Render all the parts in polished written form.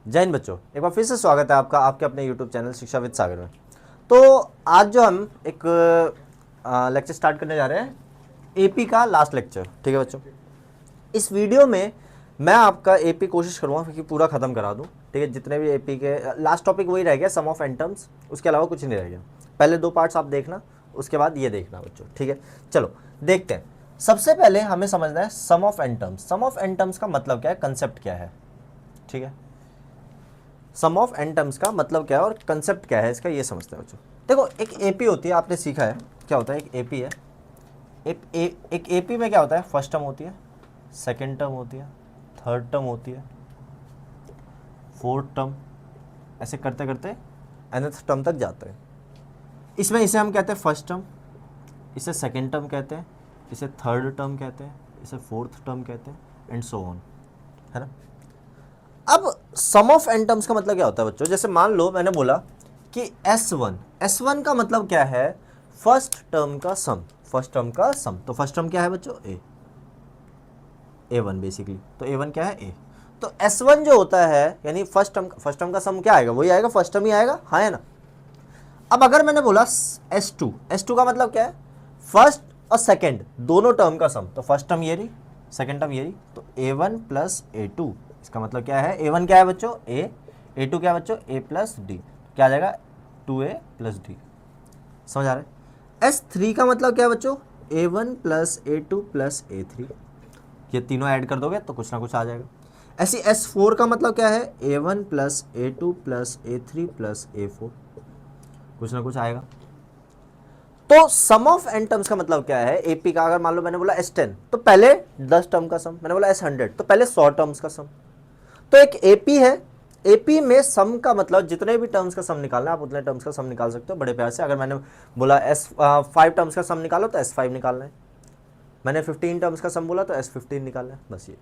जय हिंद बच्चों, एक बार फिर से स्वागत है आपका आपके अपने YouTube चैनल शिक्षा विद सागर में। तो आज जो हम एक लेक्चर स्टार्ट करने जा रहे हैं, एपी का लास्ट लेक्चर। ठीक है बच्चों, इस वीडियो में मैं आपका एपी कोशिश करूँगा कि पूरा ख़त्म करा दूँ। ठीक है, जितने भी एपी के लास्ट टॉपिक वही रह गया, सम ऑफ एन टर्म्स, उसके अलावा कुछ नहीं रह गया। पहले 2 पार्ट्स आप देखना, उसके बाद ये देखना बच्चों। ठीक है, चलो देखते हैं। सबसे पहले हमें समझना है sum of n terms. Sum of n terms का मतलब क्या है, कंसेप्ट क्या है। ठीक है, सम ऑफ एन टर्म्स का मतलब क्या है और कंसेप्ट क्या है इसका, ये समझते हैं बच्चों। देखो, एक एपी होती है, आपने सीखा है क्या होता है एक एपी है। एक एपी में क्या होता है, फर्स्ट टर्म होती है, सेकंड टर्म होती है, थर्ड टर्म होती है, फोर्थ टर्म, ऐसे करते करते nth टर्म तक जाते हैं। इसमें इसे हम कहते हैं फर्स्ट टर्म, इसे सेकंड टर्म कहते हैं, इसे थर्ड टर्म कहते हैं, इसे फोर्थ टर्म कहते हैं, एंड सो ऑन, है ना। अब सम ऑफ एन टर्म्स का मतलब क्या होता है बच्चों, जैसे मान लो मैंने बोला कि S1 का मतलब क्या है, फर्स्ट टर्म का सम। फर्स्ट टर्म का सम, तो फर्स्ट टर्म क्या है बच्चों, A1 बेसिकली। तो A1 क्या है, A। तो S1 जो होता है यानी फर्स्ट टर्म का सम क्या आएगा, वही आएगा, फर्स्ट टर्म ही आएगा, हाँ है ना। अब अगर मैंने बोला S2 का मतलब क्या है, फर्स्ट और सेकंड दोनों टर्म का सम। तो फर्स्ट टर्म ये रही, सेकंड टर्म ये रही, तो A1 प्लस A2, इसका मतलब क्या है, A1 क्या है बच्चों, A, A2 क्या है बच्चों, A प्लस डी, क्या आ जाएगा 2A प्लस डी। समझ आ रहा है। S3 का मतलब क्या है बच्चों, A1 plus A2 plus A3, ये तीनों ऐड कर दोगे तो कुछ ना कुछ आ जाएगा। ऐसी S4 का मतलब क्या है, A1 plus A2 plus A3 plus A4, कुछ ना कुछ आएगा। तो सम ऑफ एन टर्म्स का मतलब क्या है, एपी का अगर मान लो मैंने बोला S10 तो पहले 10 टर्म का सम, मैंने बोला S100 तो पहले 100 टर्म्स का सम। तो एक एपी है, एपी में सम का मतलब जितने भी टर्म्स का सम निकालना है आप उतने टर्म्स का सम निकाल सकते हो बड़े प्यार से। अगर मैंने बोला S5 टर्म्स का सम निकालो तो S5 निकालना है, मैंने 15 टर्म्स का सम बोला तो S15 निकालना है, बस ये।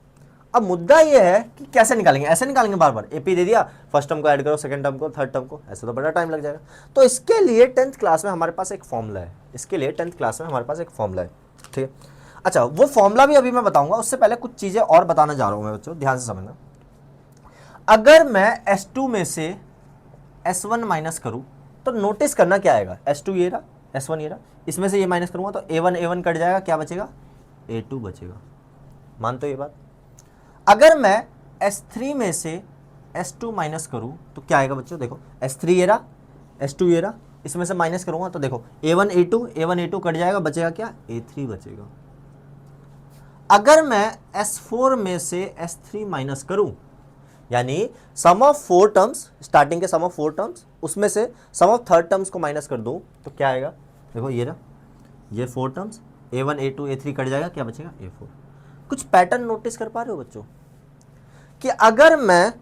अब मुद्दा ये है कि कैसे निकालेंगे, ऐसे निकालेंगे बार बार, एपी दे दिया, फर्स्ट टर्म को ऐड करो, सेकंड टर्म को, थर्ड टर्म को, ऐसे तो बड़ा टाइम लग जाएगा। तो इसके लिए 10th क्लास में हमारे पास एक फॉर्मूला है, इसके लिए 10th क्लास में हमारे पास एक फॉर्मूला है। ठीक है, अच्छा वो फॉर्मूला भी अभी मैं बताऊंगा, उससे पहले कुछ चीजें और बताना जा रहा हूं मैं बच्चों, ध्यान से समझना। अगर मैं S2 में से S1 माइनस करूं तो नोटिस करना क्या आएगा, S2 ये रहा, S1 ये रहा, इसमें से ये माइनस करूंगा तो A1 कट जाएगा, क्या बचेगा, A2 बचेगा। मानते हो ये बात। अगर मैं S3 में से S2 माइनस करूं तो क्या आएगा बच्चों, देखो S3 ये रहा, S2 ये रहा, इसमें से माइनस करूंगा तो देखो A1 A2 कट जाएगा, बचेगा क्या, A3 बचेगा। अगर मैं S4 में से S3 माइनस करूं, यानी सम ऑफ 4 टर्म्स, स्टार्टिंग के सम ऑफ 4 टर्म्स, उसमें से सम ऑफ थर्ड टर्म्स को माइनस कर दूं तो क्या आएगा, देखो ये रहा, ये 4 terms, A1 A2 A3 cut जाएगा, क्या बचेगा, A4। कुछ पैटर्न नोटिस कर पा रहे हो बच्चों, कि अगर मैं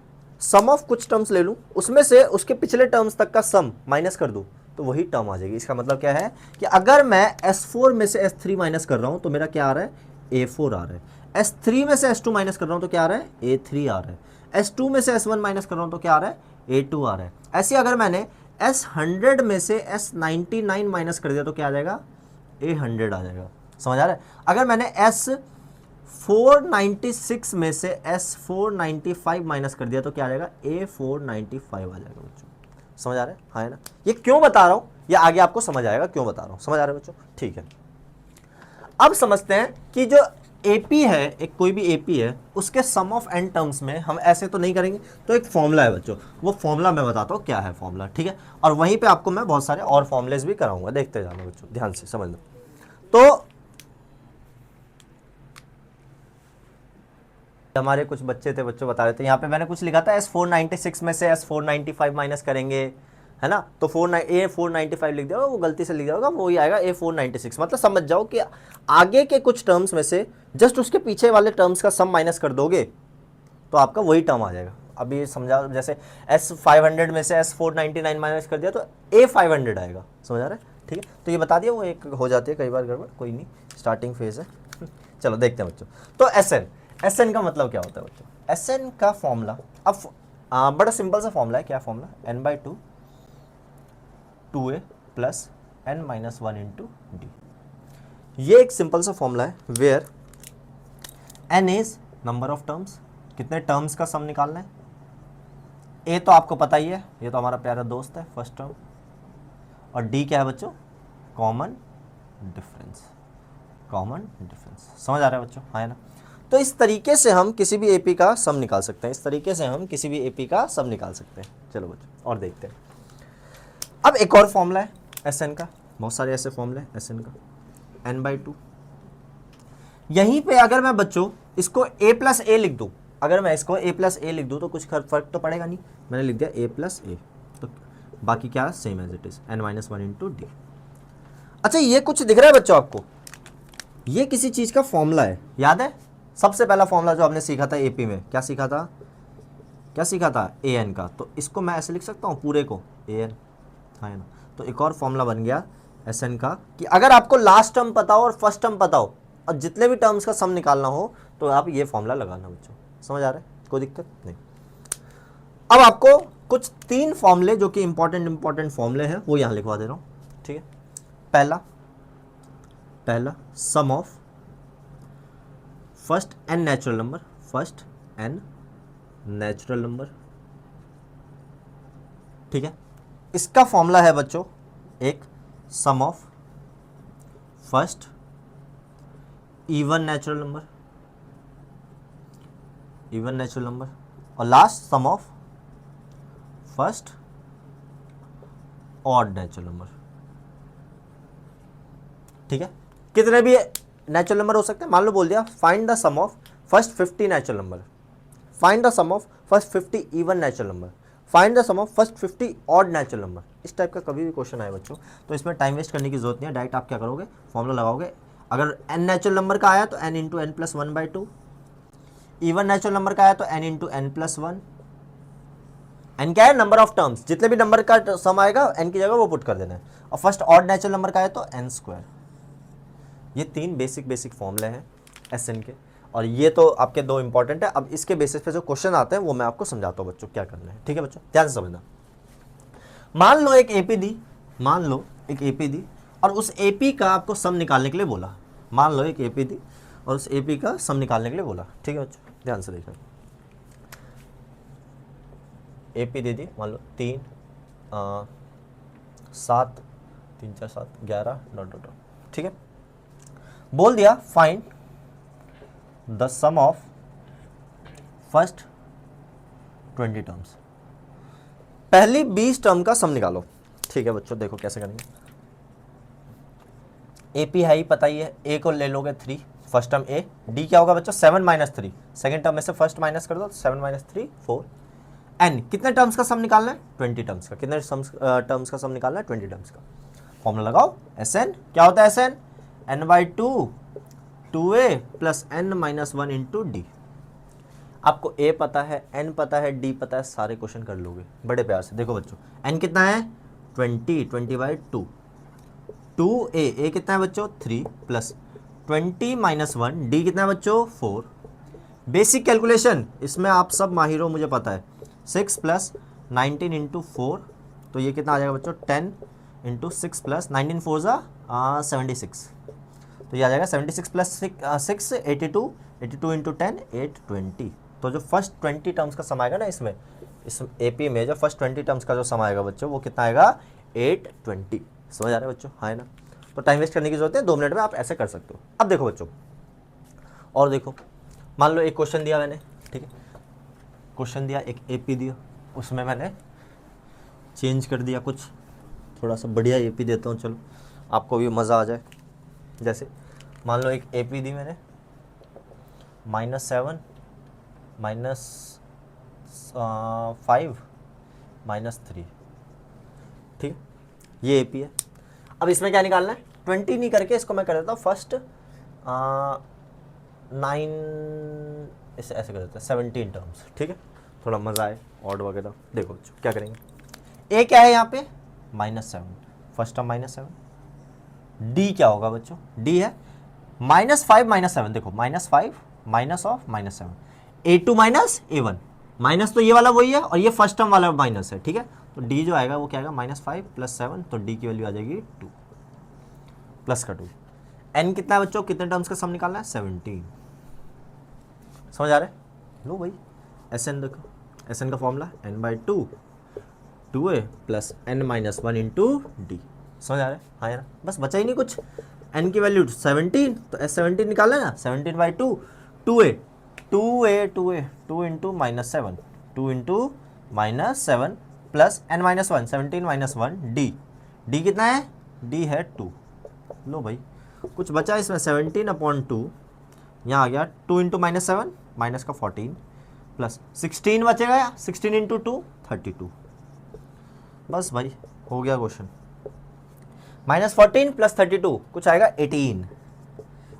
सम ऑफ कुछ टर्म्स ले लूं, उसमें से उसके पिछले टर्म्स तक का सम माइनस कर दूं तो वही टर्म आ जाएगी। इसका मतलब क्या है कि अगर मैं S4 में से S3 माइनस कर रहा हूं तो मेरा क्या आ रहा है, A4 आ रहा है। S3 में से S2 माइनस कर रहा हूं तो क्या आ रहा है, A3 आ रहा है। S2 में से S1 माइनस कर रहा हूं तो क्या आ रहा है, A2 आ रहा है। ऐसे अगर मैंने S100 में से S99 माइनस कर दिया तो क्या आ जाएगा, A100 आ जाएगा। समझ आ रहा है। अगर मैंने S496 में से S495 माइनस कर दिया तो क्या आ जाएगा, A495 आ जाएगा बच्चों। समझ आ रहा है, हाँ है ना। ये क्यों बता रहा हूं, ये आगे आपको समझ आएगा क्यों बता रहा हूं, समझ आ रहा है बच्चों। ठीक है, अब समझते हैं कि जो एपी है, एक कोई भी एपी है, उसके सम ऑफ एन टर्म्स में हम ऐसे तो नहीं करेंगे, तो एक फॉर्मूला है बच्चों, वो फॉर्मूला मैं बताता हूँ क्या है फॉर्मूला। ठीक है, और वहीं पे आपको मैं बहुत सारे और फॉर्मूलेस भी कराऊंगा, देखते जाना बच्चों, ध्यान से समझना। तो हमारे कुछ बच्चे थे, बच्चों बता रहे थे, यहाँ पे मैंने कुछ लिखा था S496 में से S495 माइनस करेंगे, है ना। तो A495 लिख दिया, वो गलती से लिख दिया होगा, वो ही आएगा A496। मतलब समझ जाओ कि आगे के कुछ टर्म्स में से जस्ट उसके पीछे वाले टर्म्स का सम माइनस कर दोगे तो आपका वही टर्म आ जाएगा। अभी समझा, जैसे S500 में से S499 माइनस कर दिया तो A500 आएगा। समझ आ रहा है, ठीक है। तो ये बता दिया, वो एक हो जाती है कई बार गड़बड़, कोई नहीं, स्टार्टिंग फेज है। चलो देखते हैं बच्चों। तो एस एन का मतलब क्या होता है बच्चों, एस एन का फॉर्मूला, अब बड़ा सिंपल सा फॉर्मूला है। क्या formula, n/2 2a plus n-1 into D. ये एक सिंपल सा फॉर्मूला है where n is number of terms, कितने टर्म्स का सम निकालना है, ए तो आपको पता ही है, ये तो हमारा प्यारा दोस्त है फर्स्ट टर्म, और डी क्या है बच्चों, कॉमन डिफरेंस, कॉमन डिफरेंस। समझ आ रहा है बच्चों, हाँ है ना। तो इस तरीके से हम किसी भी एपी का सम निकाल सकते हैं, इस तरीके से हम किसी भी एपी का सम निकाल सकते हैं। चलो बच्चों और देखते हैं। अब एक और फॉर्मूला है एस एन का, बहुत सारे ऐसे फॉर्मूले हैं एस एन का, n/2। यहीं पे अगर मैं बच्चों इसको a प्लस ए लिख दूं, अगर मैं इसको a प्लस ए लिख दूं तो कुछ फर्क तो पड़ेगा नहीं, मैंने लिख दिया a प्लस ए, तो बाकी क्या same as it is n-1 into D. अच्छा ये कुछ दिख रहा है बच्चों आपको, ये किसी चीज का फॉर्मूला है, याद है सबसे पहला फॉर्मूला जो आपने सीखा था एपी में, क्या सीखा था, क्या सीखा था, ए एन का। तो इसको मैं ऐसे लिख सकता हूँ पूरे को ए एन, हाँ है ना। तो एक और फॉर्मूला बन गया एस एन का कि अगर आपको लास्ट टर्म पता हो और फर्स्ट टर्म पता हो और जितने भी टर्म्स का सम निकालना हो तो आप ये फॉर्मूला लगाना बच्चों। समझ आ रहा है, कोई दिक्कत नहीं। अब आपको कुछ 3 फॉर्मूले जो कि इंपॉर्टेंट फॉर्मूले हैं वो यहाँ लिखवा दे रहा हूँ, ठीक है। पहला sum of first n natural number, first n natural number, ठीक है। इसका फॉर्मूला है बच्चों एक sum of first even natural number, even natural number, और last sum of first odd natural number, ठीक है। कितने भी नेचुरल नंबर हो सकते हैं, मान लो बोल दिया find the sum of first 50 natural number, find the sum of first 50 even natural number, find the sum of first 50 odd natural number. इस टाइप का कभी भी क्वेश्चन आए बच्चों तो इसमें टाइम वेस्ट करने की जरूरत नहीं है, डायरेक्ट आप क्या करोगे फॉर्मूला लगाओगे। अगर n नेचुरल नंबर का आया तो n into n plus 1/2, even natural number का आया तो n into n plus 1। n क्या है, नंबर ऑफ टर्म्स, जितने भी नंबर का सम आएगा n की जगह वो पुट कर देना है, और फर्स्ट ऑड नेचुरल नंबर का आया तो n स्क्वायर। ये 3 बेसिक फॉर्मूले हैं एस एन के, और ये तो आपके 2 इंपॉर्टेंट है। अब इसके बेसिस पे जो क्वेश्चन आते हैं वो मैं आपको समझाता हूँ बच्चों क्या करना है, ठीक है बच्चों, ध्यान से समझना। मान लो एक एपी दी, मान लो एक एपी दी और उस एपी का आपको सम निकालने के लिए बोला, मान लो एक एपी दी और उस एपी का सम निकालने के लिए बोला, ठीक है बच्चों, ध्यान से देखना। एपी दे दी, मान लो 3 7 3 4 7 11 डॉट, ठीक है। बोल दिया find the sum of first 20 terms, पहली 20 टर्म का सम निकालो, ठीक है बच्चों। देखो कैसे करेंगे, एपी है ही पता ही है, ए को ले लोगे 3 फर्स्ट टर्म ए, डी क्या होगा बच्चों 7 - 3, सेकंड टर्म में से फर्स्ट माइनस कर दो, 7 - 3 4, एन कितने टर्म्स का सम निकालना है 20 टर्म्स का, कितने टर्म्स का सम निकालना है 20 टर्म्स का। फॉर्मूला लगाओ एस एन, क्या होता है s n, n/2 2a plus n-1 into d. आपको a पता है, n पता है, d पता है, सारे क्वेश्चन कर लोगे बड़े प्यार से। देखो बच्चों n कितना है 20/2, 2a कितना है बच्चों 3 प्लस 20-1 d कितना है बच्चों 4। बेसिक कैलकुलेशन इसमें आप सब माहिर हो मुझे पता है, 6 प्लस 19 इंटू 4, तो ये कितना आ जाएगा बच्चों 10 इंटू 6 प्लस 19 4 76, तो ये आ जाएगा 76 प्लस 6 82, 82 इंटू 10 820। तो जो फर्स्ट 20 टर्म्स का सम आएगा ना इसमें, इस एपी में जो फर्स्ट 20 टर्म्स का जो सम आएगा बच्चों वो कितना आएगा 820। समझ आ रहा है बच्चों, हाँ है ना। तो टाइम वेस्ट करने की जरूरत है, 2 मिनट में आप ऐसे कर सकते हो। अब देखो बच्चों, और देखो, मान लो एक क्वेश्चन दिया मैंने, ठीक है, क्वेश्चन दिया एक एपी दिया, उसमें मैंने चेंज कर दिया कुछ, थोड़ा सा बढ़िया एपी देता हूँ, चलो आपको भी मज़ा आ जाए। जैसे मान लो एक एपी दी मैंने -7 -5 -3, ठीक है, ये एपी है। अब इसमें क्या निकालना है, 20 नहीं करके इसको मैं कर देता हूँ फर्स्ट 9, इसे ऐसे कर देता है 17 टर्म्स, ठीक है, थोड़ा मज़ा आए ऑड वगैरह। देखो क्या करेंगे, ए क्या है यहाँ पे -7, फर्स्ट टर्म -7, डी क्या होगा बच्चों, डी है -5 -7, देखो -5 minus of -7, A2 minus A1, minus तो ये वाला वही है और ये फर्स्ट टर्म वाला माइनस है, ठीक है। तो डी जो आएगा वो क्या आएगा -5 + 7, तो डी की वैल्यू आ जाएगी 2 प्लस का 2। एन कितना है बच्चों, कितने टर्म्स का सम निकालना है 17। समझ आ रहा है, लो भाई एस एन देखो, एस एन का formula n/2 2a plus n-1 into D. समझ आ रहा है? हाँ यार, बस बचा ही नहीं कुछ। n की वैल्यू 17, तो s17 निकालना है ना, 17/2 2a 2 into -7 2 into -7 plus n-1 17 - 1 D कितना है? डी है 2। लो भाई, कुछ बचा इसमें 17/2, यहाँ आ गया 2 इंटू -7 माइनस का 14 प्लस 16 बचेगा या 16 इंटू 2 32। बस भाई हो गया क्वेश्चन। -14 प्लस 32 कुछ आएगा 18।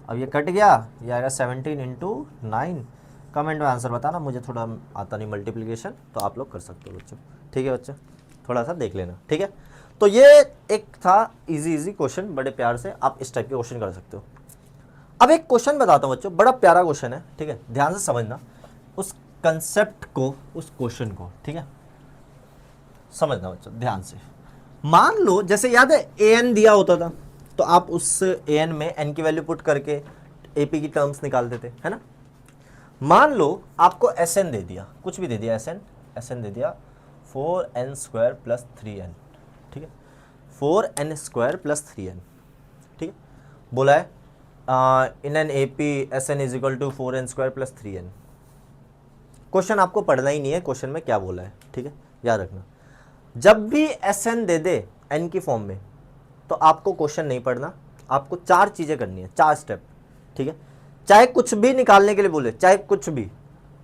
अब ये कट गया, ये आएगा 17 इंटू 9। कमेंट में आंसर बताना, मुझे थोड़ा आता नहीं मल्टीप्लिकेशन, तो आप लोग कर सकते हो बच्चों। ठीक है बच्चों, थोड़ा सा देख लेना। ठीक है, तो ये एक था इजी क्वेश्चन, बड़े प्यार से आप इस टाइप के क्वेश्चन कर सकते हो। अब एक क्वेश्चन बताता हूँ बच्चों, बड़ा प्यारा क्वेश्चन है। ठीक है, ध्यान से समझना उस कंसेप्ट को, उस क्वेश्चन को। ठीक है, समझना बच्चों ध्यान से। मान लो जैसे याद है an दिया होता था, तो आप उस an में n की वैल्यू पुट करके AP की टर्म्स निकाल देते, है ना। मान लो आपको Sn दे दिया, कुछ भी दे दिया, Sn दे दिया 4n² प्लस 3n। ठीक है, 4n² प्लस 3n। ठीक है, बोला है in an AP Sn is equal to 4n² plus 3n। Question आपको पढ़ना ही नहीं है, क्वेश्चन में क्या बोला है। ठीक है, याद रखना, जब भी Sn दे दे n की फॉर्म में, तो आपको क्वेश्चन नहीं पढ़ना, आपको 4 चीज़ें करनी है, 4 स्टेप। ठीक है, चाहे कुछ भी निकालने के लिए बोले, चाहे कुछ भी,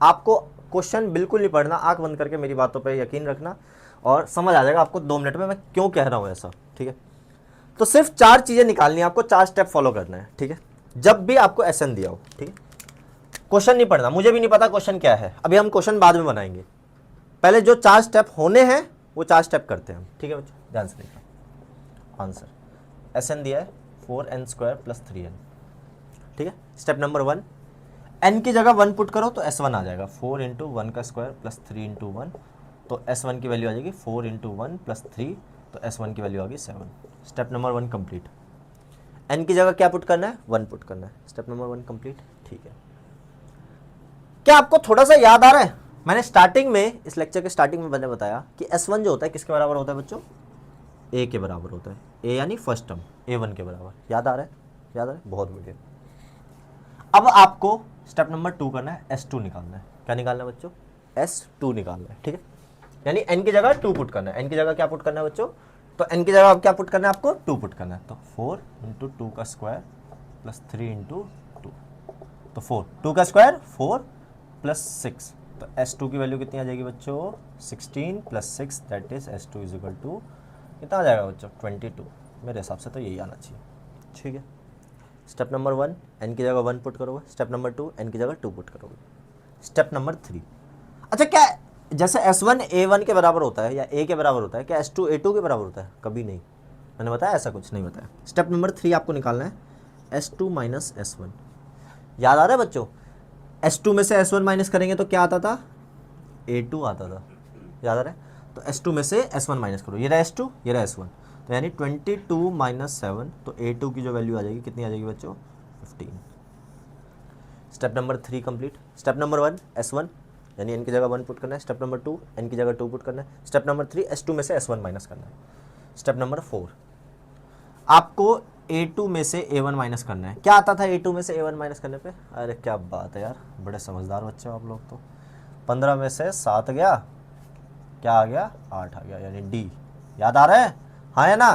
आपको क्वेश्चन बिल्कुल नहीं पढ़ना। आंख बंद करके मेरी बातों पे यकीन रखना और समझ आ जाएगा आपको 2 मिनट में मैं क्यों कह रहा हूँ ऐसा। ठीक है, तो सिर्फ 4 चीज़ें निकालनी है आपको, 4 स्टेप फॉलो करना है। ठीक है, जब भी आपको Sn दिया हो। ठीक है, क्वेश्चन नहीं पढ़ना, मुझे भी नहीं पता क्वेश्चन क्या है, अभी हम क्वेश्चन बाद में बनाएंगे। पहले जो 4 स्टेप होने हैं वो 4 स्टेप करते हैं हम। ठीक है बच्चों, ध्यान से देखना। आंसर Sn दिया है 4n² प्लस 3n। ठीक है, स्टेप नंबर 1, n की जगह 1 पुट करो तो S1 आ जाएगा, 4 इंटू 1 का स्क्वायर प्लस 3 इंटू 1, तो S1 की वैल्यू आ जाएगी 4 इंटू 1 प्लस 3, तो S1 की वैल्यू आ गई 7। Step number 1 complete. n की जगह क्या पुट करना है? 1 पुट करना है। Step number 1 complete. ठीक है, क्या आपको थोड़ा सा याद आ रहा है? मैंने स्टार्टिंग में, इस लेक्चर के स्टार्टिंग में मैंने बताया कि S1 जो होता है किसके बराबर होता है बच्चों? A के बराबर होता है। A यानी फर्स्ट टर्म, A1 के बराबर। याद आ रहा है? याद आ रहा है? बहुत बढ़िया। अब आपको स्टेप नंबर 2 करना है, S2 निकालना है। क्या निकालना है बच्चों? S2 निकालना है। ठीक है, यानी n की जगह 2 पुट करना है। n की जगह क्या पुट करना है बच्चों? तो n की जगह अब क्या पुट करना है आपको? 2 पुट करना है। तो 4 इंटू 2 का स्क्वायर प्लस 3 इंटू 2, तो 4, 2 का स्क्वायर 4 प्लस 6, तो S2 की वैल्यू कितनी आ जाएगी बच्चों? 16 plus 6, that is S2 is equal to कितना आ जाएगा बच्चों? 22। मेरे हिसाब से तो यही आना चाहिए। ठीक है, स्टेप नंबर 1, n की जगह 1 पुट करोगे। स्टेप नंबर 2, n की जगह 2 पुट करोगे। स्टेप नंबर 3, अच्छा क्या जैसे S1 A1 के बराबर होता है या A के बराबर होता है, क्या S2 A2 के बराबर होता है? कभी नहीं, मैंने बताया ऐसा कुछ नहीं बताया। स्टेप नंबर 3 आपको निकालना है S2 माइनस S1। याद आ रहा है बच्चों? S2 में से S1 माइनस करेंगे तो क्या आता था? A2 आता था। याद आ रहा है? तो S2 में से S1 माइनस करो, ये रहा S2, ये रहा S1, तो यानी 22 माइनस 7, तो A2 की जो वैल्यू आ जाएगी कितनी आ जाएगी बच्चों? 15। Step number 3 complete. Step number 1 S1 यानी n की जगह 1 पुट करना है। स्टेप नंबर 2 n की जगह 2 पुट करना है। स्टेप नंबर 3 S2 में से S1 माइनस करना है। स्टेप नंबर 4 आपको A2 में से A1 माइनस करना है। क्या आता था A2 में से A1 माइनस करने पे? अरे क्या बात है यार, बड़े समझदार बच्चे हो आप लोग तो। 15 में से 7 गया, क्या आ गया? 8 आ गया, यानी D। याद आ रहा है? हाँ है ना,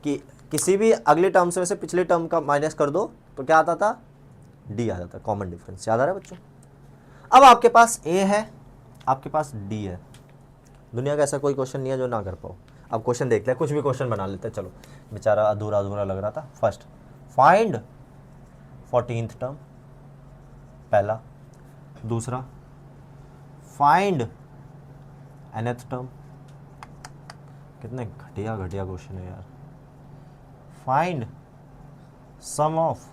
कि किसी भी अगली टर्म से पिछले टर्म का माइनस कर दो तो क्या आता था? D आ जाता, कॉमन डिफरेंस। याद आ रहा है बच्चों? अब आपके पास A है, आपके पास D है। दुनिया का ऐसा कोई क्वेश्चन नहीं है जो ना कर पाओ। अब क्वेश्चन देखते हैं, कुछ भी क्वेश्चन बना लेते हैं। चलो, बेचारा अधूरा अधूरा लग रहा था। फर्स्ट, फाइंड 14th टर्म, पहला। दूसरा, फाइंड nth टर्म। कितने घटिया घटिया क्वेश्चन है यार। Find sum of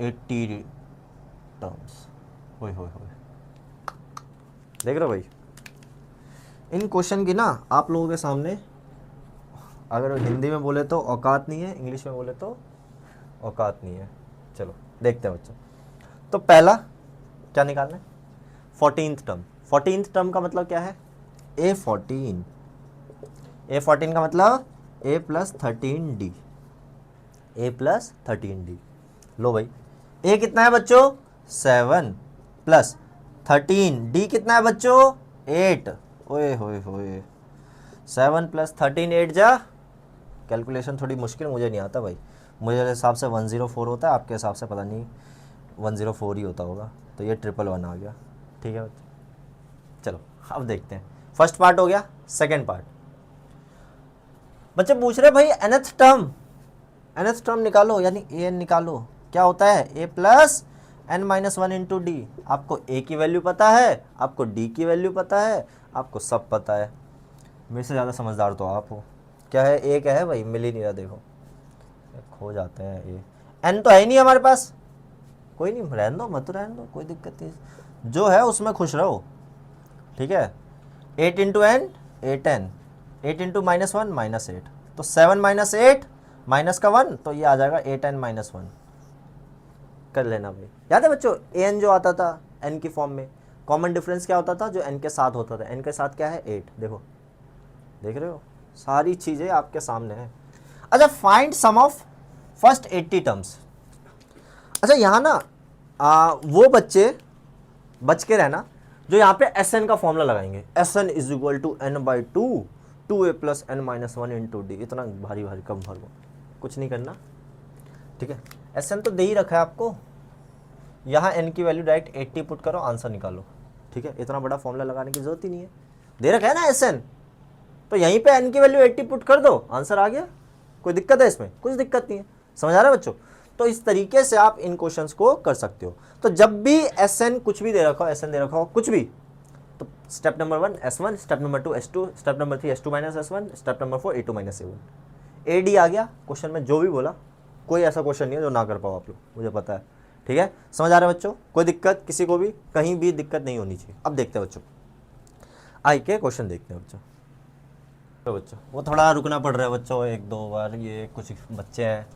80 terms. होय होय होय, देख रहे हो भाई? इन क्वेश्चन की ना आप लोगों के सामने, अगर हिंदी में बोले तो औकात नहीं है, इंग्लिश में बोले तो औकात नहीं है। चलो देखते हैं बच्चों। तो पहला क्या निकालना है? 14th term. 14th टर्म का मतलब क्या है, A14, A14 का मतलब A plus 13D, A plus 13D। लो भाई, A कितना है बच्चों 7 प्लस 13, D कितना है बच्चों 8। ओए होए होए, 7 प्लस 13 8 जा, कैलकुलेशन थोड़ी मुश्किल, मुझे नहीं आता भाई, मुझे हिसाब से 104 होता है, आपके हिसाब से पता नहीं 104 ही होता होगा, तो ये 111 आ गया। ठीक है बच्चों, चलो अब देखते हैं, फर्स्ट पार्ट हो गया। सेकेंड पार्ट, बच्चे पूछ रहे भाई nth टर्म, nth टर्म निकालो यानी an निकालो, क्या होता है a plus n minus 1 into d. आपको a की वैल्यू पता है, आपको d की वैल्यू पता है, आपको सब पता है, मेरे से ज़्यादा समझदार तो आप हो। क्या है a, क्या है भाई, मिल ही नहीं रहा, देखो खो जाते हैं a, n तो है ही नहीं हमारे पास, कोई नहीं रहने दो, मत रहने दो, कोई दिक्कत नहीं, जो है उसमें खुश रहो। ठीक है, 8 into N 8n, 8 into minus 1 -8, तो 7 माइनस 8 माइनस का 1, तो ये आ जाएगा 8n माइनस 1। कर लेना भाई, याद है बच्चों an जो आता था n की फॉर्म में, कॉमन डिफरेंस क्या होता था, जो n के साथ होता था, n के साथ क्या है 8, देखो देख रहे हो, सारी चीज़ें आपके सामने है। अच्छा, find sum of first 80 terms. अच्छा यहाँ ना वो बच्चे बच के रहना जो यहाँ पे Sn का फॉर्मूला लगाएंगे, Sn is equal to n/2 2a plus n minus 1 into d. इतना भारी भारी कम भर, कुछ नहीं करना। ठीक है, Sn तो दे ही रखा है आपको, यहाँ n की वैल्यू डायरेक्ट 80 पुट करो, आंसर निकालो। ठीक है, इतना बड़ा फॉर्मूला लगाने की जरूरत ही नहीं है, दे रखा है ना Sn, तो यहीं पे n की वैल्यू 80 पुट कर दो, आंसर आ गया। कोई दिक्कत है इसमें, कुछ दिक्कत नहीं है, समझ आ रहा है बच्चों। तो इस तरीके से आप इन क्वेश्चंस को कर सकते हो। तो जब भी Sn कुछ भी दे रखा हो, Sn दे रखा हो कुछ भी, तो step number 1 S1, step number 2 S2, step number 3 S2 minus S1, step number 4 A2 minus A1। AD आ गया क्वेश्चन में, जो भी बोला, कोई ऐसा क्वेश्चन नहीं है जो ना कर पाओ आप लोग, मुझे पता है। ठीक है, समझ आ रहा है बच्चों, कोई दिक्कत किसी को भी कहीं भी दिक्कत नहीं होनी चाहिए। अब देखते हैं बच्चों, आई के क्वेश्चन देखते हैं बच्चों। तो बच्चों वो थोड़ा रुकना पड़ रहा है बच्चों, एक दो बार, ये कुछ बच्चे हैं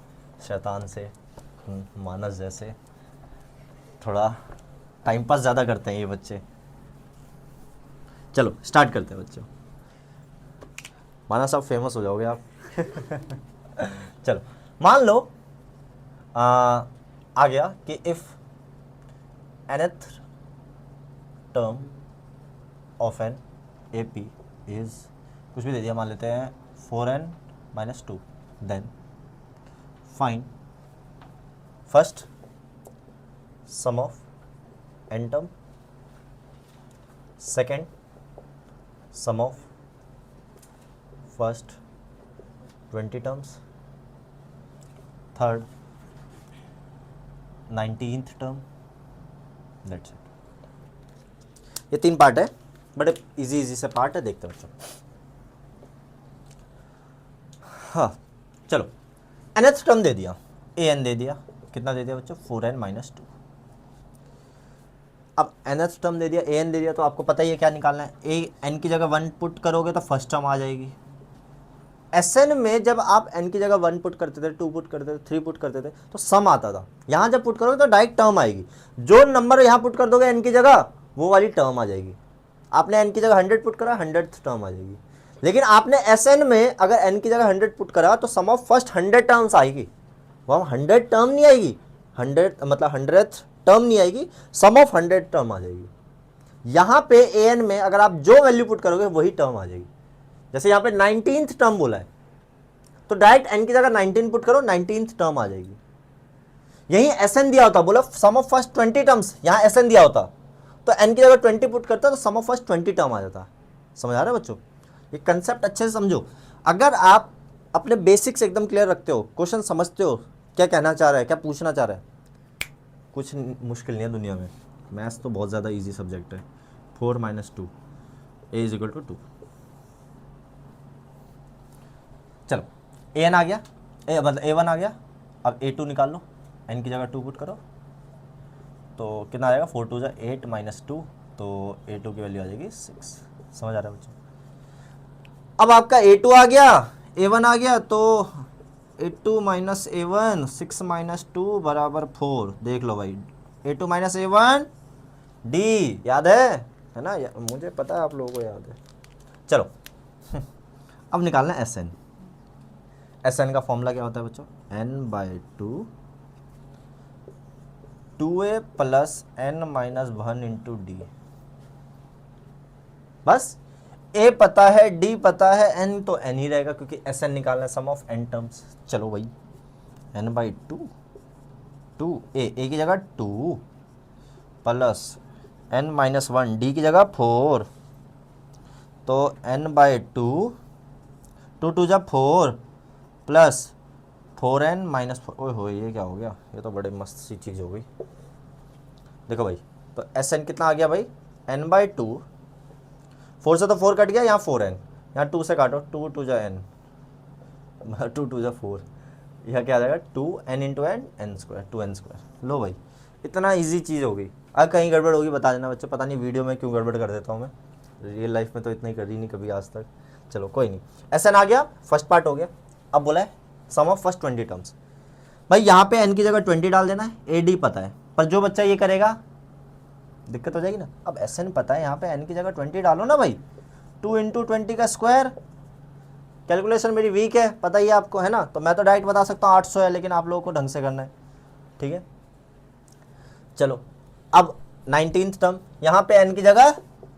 शैतान से मानस जैसे, थोड़ा टाइम पास ज़्यादा करते हैं ये बच्चे। चलो स्टार्ट करते हैं बच्चों, मानस आप फेमस हो जाओगे आप। चलो मान लो आ गया कि if nth term of an AP is, कुछ भी दे दिया, मान लेते हैं 4n minus 2, then find first sum of n term, second sum of first 20 terms, third 19th term, that's it. ये 3 पार्ट है, बड़े इजी इजी से पार्ट है, देखते हैं बच्चों। हाँ चलो, nth टर्म दे दिया, an दे दिया, कितना दे दिया बच्चों 4n माइनस 2। अब nth टर्म दे दिया, an दे दिया, तो आपको पता ही है क्या निकालना है, n की जगह 1 पुट करोगे तो फर्स्ट टर्म आ जाएगी। Sn में जब आप n की जगह 1 पुट करते थे, 2 पुट करते थे, 3 पुट करते थे, तो सम आता था। यहाँ जब पुट करोगे तो डायरेक्ट टर्म आएगी, जो नंबर यहाँ पुट कर दोगे n की जगह, वो वाली टर्म आ जाएगी। आपने n की जगह 100 पुट करा, 100th टर्म आ जाएगी। लेकिन आपने Sn में अगर n की जगह 100 पुट करा तो सम ऑफ फर्स्ट 100 टर्म्स आएगी, वहाँ 100 टर्म नहीं आएगी, 100 मतलब 100th टर्म नहीं आएगी, सम ऑफ 100 टर्म आ जाएगी। यहाँ पे an में अगर आप जो वैल्यू पुट करोगे वही टर्म आ जाएगी। जैसे यहाँ पे 19th टर्म बोला है, तो डायरेक्ट n की जगह 19 पुट करो, 19th टर्म आ जाएगी। यही Sn दिया होता, बोला सम ऑफ फर्स्ट 20 टर्म्स, यहाँ Sn दिया होता तो n की जगह 20 पुट करता तो सम ऑफ फर्स्ट 20 टर्म आ जाता। समझ आ रहा है बच्चों, ये कंसेप्ट अच्छे से समझो। अगर आप अपने बेसिक्स एकदम क्लियर रखते हो, क्वेश्चन समझते हो क्या कहना चाह रहा है, क्या पूछना चाह रहा है, कुछ मुश्किल नहीं है दुनिया में। मैथ्स तो बहुत ज़्यादा इजी सब्जेक्ट है। 4 minus 2 a is equal to 2। चलो an आ गया, मतलब a1 आ गया, अब a2 निकाल लो, n की जगह 2 पुट करो, तो कितना आ जाएगा 4 2 8 माइनस 2, तो a2 की वैल्यू आ जाएगी 6। समझ आ रहा है बच्चों। अब आपका a2 आ गया, a1 आ गया, तो a2 माइनस a1 6 माइनस 2 बराबर 4। देख लो भाई, a2 माइनस a1 d, याद है है ना, मुझे पता है आप लोगों को याद है। चलो अब निकालना है एस एन। एस एन का फॉर्मूला क्या होता है बच्चों, n/2 2a plus n-1 into D. बस a पता है, d पता है, n तो n ही रहेगा क्योंकि एस एन निकालना है, सम ऑफ n टर्म्स। चलो भाई n/2 2a की जगह 2 प्लस n-1 d की जगह 4, तो n/2 2 2 जा 4 प्लस 4n-4। ओए हो ये क्या हो गया, ये तो बड़े मस्त सी चीज़ हो गई। देखो भाई तो एस एन कितना आ गया भाई, n/2 4 से तो 4 कट गया, यहाँ 4n, यहाँ 2 से काटो, 2 2 जा n 2 2 जा 4, यह क्या आ जाएगा 2n into n n square 2n²। लो भाई इतना इजी चीज़ हो गई। अगर कहीं गड़बड़ होगी बता देना बच्चों, पता नहीं वीडियो में क्यों गड़बड़ कर देता हूँ मैं, रियल लाइफ में तो इतना ही करी नहीं कभी आज तक। चलो कोई नहीं, एस एन आ गया, फर्स्ट पार्ट हो गया। अब बोला है सम ऑफ फर्स्ट 20 टर्म्स। भाई यहाँ पे n की जगह 20 डाल देना है, ए डी पता है, पर जो बच्चा ये करेगा दिक्कत हो जाएगी ना। अब एस एन पता है, यहाँ पे n की जगह 20 डालो ना भाई, 2 इंटू 20 का स्क्वायर। कैलकुलेशन मेरी वीक है पता ही है आपको, है ना, तो मैं तो डायरेक्ट बता सकता हूँ 800 है, लेकिन आप लोगों को ढंग से करना है, ठीक है। चलो अब 19th टर्म, यहाँ पे n की जगह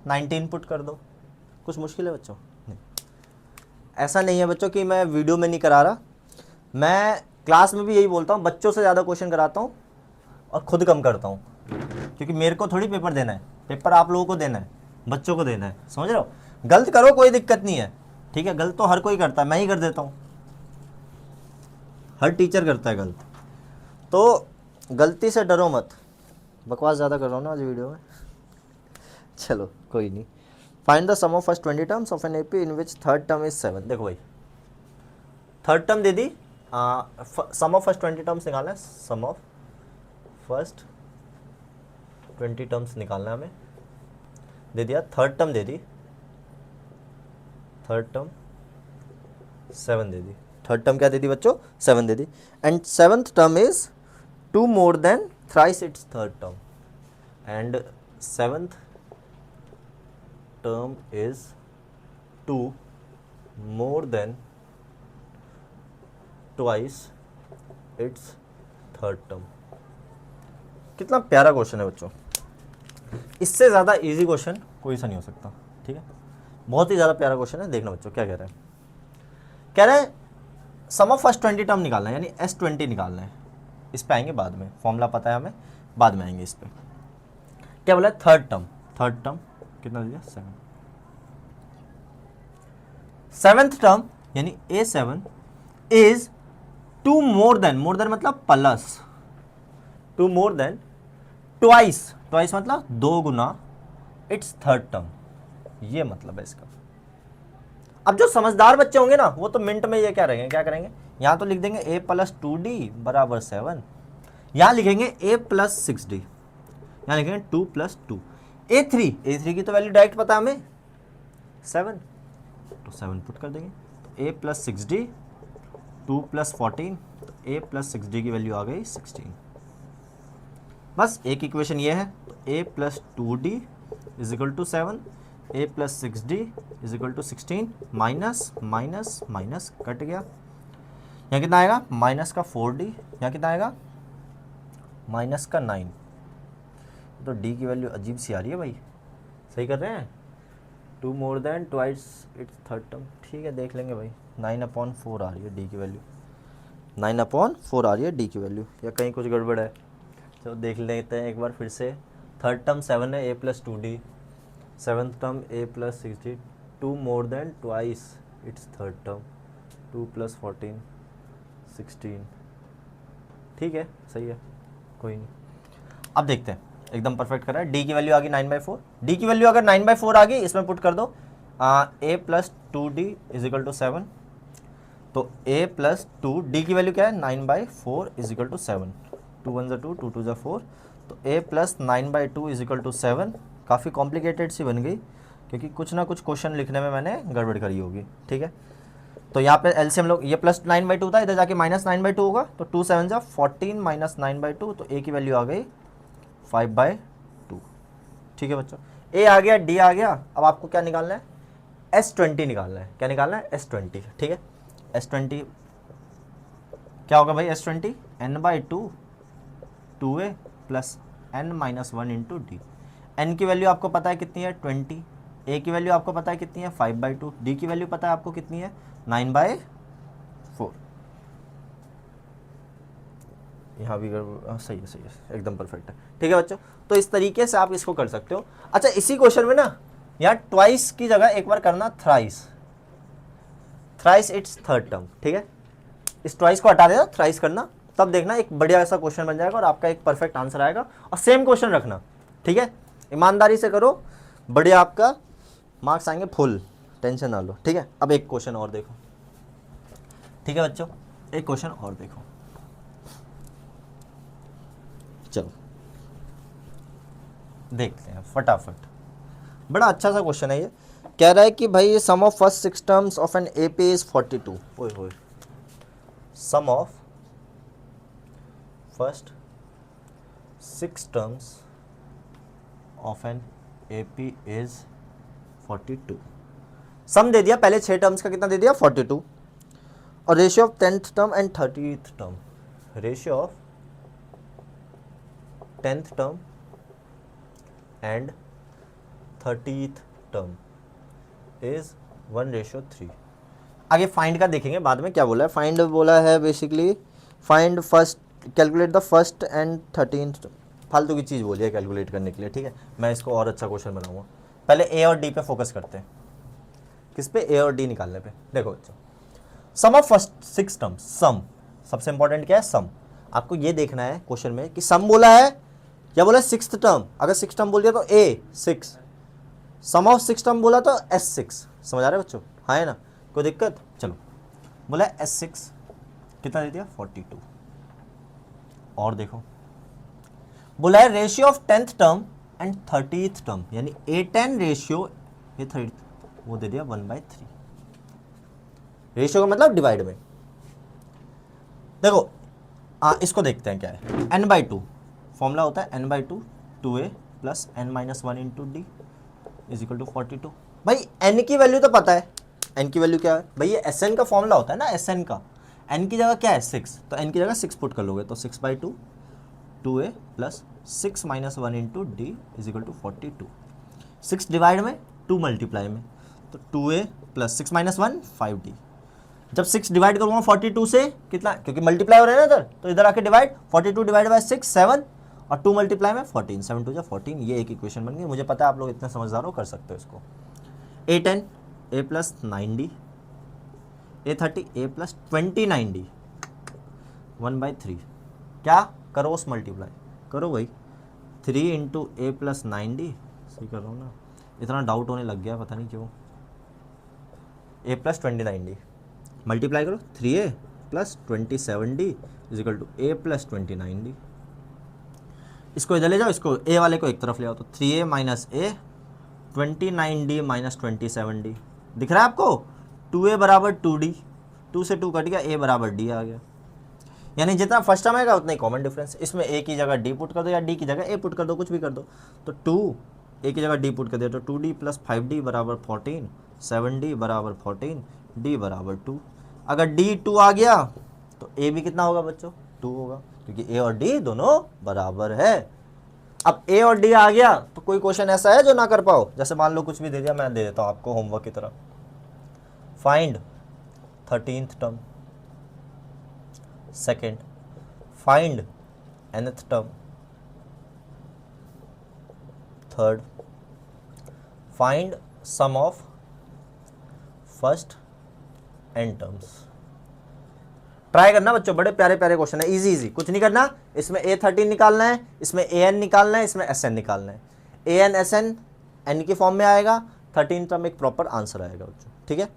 19 पुट कर दो। कुछ मुश्किल है बच्चों? नहीं, ऐसा नहीं है बच्चों कि मैं वीडियो में नहीं करा रहा, मैं क्लास में भी यही बोलता हूँ, बच्चों से ज़्यादा क्वेश्चन कराता हूँ और खुद कम करता हूँ, क्योंकि मेरे को थोड़ी पेपर देना है, पेपर आप लोगों को देना है, बच्चों को देना है, समझ रहे हो। गलत करो कोई दिक्कत नहीं है, ठीक है, गलत तो हर कोई करता है, मैं ही कर देता हूँ, हर टीचर करता है गलत, तो गलती से डरो मत। बकवास ज़्यादा कर रहा हूँ ना आज वीडियो में। चलो कोई नहीं। Find the sum of first 20 terms of an AP in which third term is 7। देखो भाई थर्ड टर्म दे दी, सम ऑफ फर्स्ट 20 टर्म्स निकालना है, सम ऑफ फर्स्ट 20 टर्म्स निकालना है हमें, दे दिया। थर्ड टर्म दे दी, थर्ड टर्म 7 दे दी। थर्ड टर्म क्या दे दी बच्चों, 7 दे दी। And seventh term is 2 more than thrice its third term, and seventh term is 2 more than twice its third term। कितना प्यारा क्वेश्चन है बच्चों, इससे ज़्यादा इजी क्वेश्चन कोई सा नहीं हो सकता, ठीक है, बहुत ही ज़्यादा प्यारा क्वेश्चन है। देखना बच्चों क्या कह रहे हैं, कह रहे हैं सम ऑफ फर्स्ट 20 टर्म निकालना है, यानी S20 निकालना है। इस पे आएंगे बाद में, फॉर्मूला पता है हमें, बाद में आएंगे इस पे। क्या बोला है, थर्ड टर्म, थर्ड टर्म कितना दिया 7। सेवेंथ टर्म यानी A7 is 2 more than, more than मतलब plus, 2 more than twice, twice मतलब 2 गुना इट्स थर्ड टर्म, ये मतलब है इसका। अब जो समझदार बच्चे होंगे ना वो तो मिनट में ये क्या रहेंगे, क्या करेंगे, यहां तो लिख देंगे a + 2d बराबर 7, यहां लिखेंगे a + 6d, यहां लिखेंगे 2 + 2। A3 की तो वैल्यू डायरेक्ट पता है हमें 7, तो 7 पुट कर देंगे, तो a + 6d 2 + 14, तो a + 6d की वैल्यू आ गई 16। बस एक इक्वेशन ये है, तो a + 2d = 7, a + 6d = 16, minus minus minus cut गया, यहाँ कितना आएगा माइनस का 4d, यहाँ कितना आएगा माइनस का 9। तो d की वैल्यू अजीब सी आ रही है भाई, सही कर रहे हैं, 2 more than twice its third term, ठीक है देख लेंगे भाई, 9/4 आ रही है d की वैल्यू, 9/4 आ रही है d की वैल्यू, या कहीं कुछ गड़बड़ है। चलो देख लेते हैं एक बार फिर से। थर्ड टर्म 7 है, a + 2d, seventh term a + 6d, 2 more than twice its third term, 2 + 14 16, ठीक है सही है, कोई नहीं। अब देखते हैं, एकदम परफेक्ट कर रहा है। डी की वैल्यू आ गई 9/4, डी की वैल्यू अगर 9/4 आ गई इसमें पुट कर दो, a + 2d = 7, तो a + 2 डी की वैल्यू क्या है 9/4 = 7, 2 1 2 2 2 4, तो a + 9/2 = 7। काफ़ी कॉम्प्लिकेटेड सी बन गई क्योंकि कुछ ना कुछ क्वेश्चन लिखने में मैंने गड़बड़ करी होगी, ठीक है। तो यहाँ पे एलसीएम लोग, ये + 9/2 था, इधर जाके -9/2 होगा, तो 2 7 जा 14 -9/2, तो a की वैल्यू आ गई 5/2, ठीक है बच्चों। ए आ गया, डी आ गया, अब आपको क्या निकालना है, S20 निकालना है। क्या निकालना है, S20, ठीक है। S20 क्या होगा भाई, S20 n/2 2a plus n-1 into d. एन की वैल्यू आपको पता है कितनी है, 20, ए की वैल्यू आपको पता है कितनी है, 5/2, डी की वैल्यू पता है आपको कितनी है, 9/4। यहाँ भी सही है, सही है, एकदम परफेक्ट है, ठीक है बच्चों। तो इस तरीके से आप इसको कर सकते हो। अच्छा, इसी क्वेश्चन में ना यहाँ ट्वाइस की जगह एक बार करना thrice, thrice its third term, ठीक है। इस ट्वाइस को हटा देना, थ्राइस करना, तब देखना एक बढ़िया ऐसा क्वेश्चन बन जाएगा और आपका एक परफेक्ट आंसर आएगा। और सेम क्वेश्चन रखना, ठीक है, ईमानदारी से करो, बढ़िया आपका मार्क्स आएंगे फुल, टेंशन ना लो, ठीक है। अब एक क्वेश्चन और देखो, ठीक है बच्चों, एक क्वेश्चन और देखो, चलो देखते हैं फटाफट। बड़ा अच्छा सा क्वेश्चन है ये। कह रहा है कि भाई sum of first 6 terms of an AP is 42। ओए होए, sum of first 6 terms of an AP is 42। Sum दे दिया, पहले 6 टर्म्स का कितना दे दिया, 42, और ratio of 10th term and 30th term, ratio of 10th term and 30th term is 1:3। आगे फाइंड का देखेंगे बाद में क्या बोला है। फाइंड बोला है basically, find first, calculate the first and 13th, फालतू की चीज़ बोली है कैलकुलेट करने के लिए, ठीक है। मैं इसको और अच्छा क्वेश्चन बनाऊंगा। पहले ए और डी पे फोकस करते हैं। किस पे, ए और डी निकालने पे। देखो बच्चों, सम ऑफ फर्स्ट 6 टर्म्स, सम सबसे इंपॉर्टेंट क्या है, सम। आपको ये देखना है क्वेश्चन में कि सम बोला है या बोला 6th टर्म। अगर 6 टर्म बोल दिया तो ए 6, सम ऑफ 6 टर्म बोला तो S6। समझ आ रहा है बच्चों, हाँ है ना, कोई दिक्कत। चलो, बोला S6 कितना दे दिया, 42। और देखो, बोला है ratio of 10th term and 30th term, यानी A10 रेशियो, ये 30, वो दे दिया 1/3। रेशियो का मतलब डिवाइड में। देखो इसको देखते हैं क्या है, n/2 फॉर्मूला होता है, n/2 2a plus n-1 into d is equal to 42। भाई n की वैल्यू तो पता है, n की वैल्यू क्या है भाई, ये Sn का फॉर्मूला होता है ना, Sn का। n की जगह क्या है, 6, तो n की जगह 6 पुट कर लोगे तो 6/2 2a plus 6-1 into d is equal to 42। 6 divide में, 2 मल्टीप्लाई में, तो 2a प्लस 6-1 5d। जब 6 डिवाइड करूँगा 42 से कितना, क्योंकि मल्टीप्लाई हो रहा है ना इधर, तो इधर आके डिवाइड, 42 डिवाइड बाय 6 7, और 2 मल्टीप्लाई में 14, 7 2 14। ये एक इक्वेशन बन गई। मुझे पता है आप लोग इतने समझदार हो, कर सकते हो इसको। A10 a plus 9d, A30 a plus 29d 1/3। क्या करो, उस मल्टीप्लाई करो भाई, 3 इंटू ए प्लस 9d, सही कर रहा हूँ ना, इतना डाउट होने लग गया पता नहीं क्यों। a प्लस 29d मल्टीप्लाई करो, 3a plus 27d is equal to a plus 29d। इसको इधर ले जाओ, इसको a वाले को एक तरफ ले आओ, तो 3a minus a 29d minus 27d दिख रहा है आपको। 2a बराबर 2d, 2 से 2 कट गया, a बराबर d आ गया। यानी जितना फर्स्ट टर्म आएगा उतना ही कॉमन डिफरेंस। इसमें a की जगह d पुट कर दो या d की जगह a पुट कर दो, कुछ भी कर दो। तो 2 a की जगह d पुट कर दिया तो 2d प्लस 5d बराबर 14, 7d बराबर 14, d बराबर 2। अगर d 2 आ गया तो a भी कितना होगा बच्चों, 2 होगा, क्योंकि a और d दोनों बराबर है। अब a और d आ गया तो कोई क्वेश्चन ऐसा है जो ना कर पाओ। जैसे मान लो कुछ भी दे दिया, मैं दे देता हूँ आपको होमवर्क की तरह। Find 13th term, second find nth term, third find sum of first n terms. Try करना बच्चों, बड़े प्यारे प्यारे क्वेश्चन है, इजी इजी, कुछ नहीं करना। इसमें A13 निकालना है, इसमें an निकालना है, इसमें Sn निकालना है। an Sn n के फॉर्म में आएगा, 13 टर्म एक प्रॉपर आंसर आएगा बच्चों, ठीक है।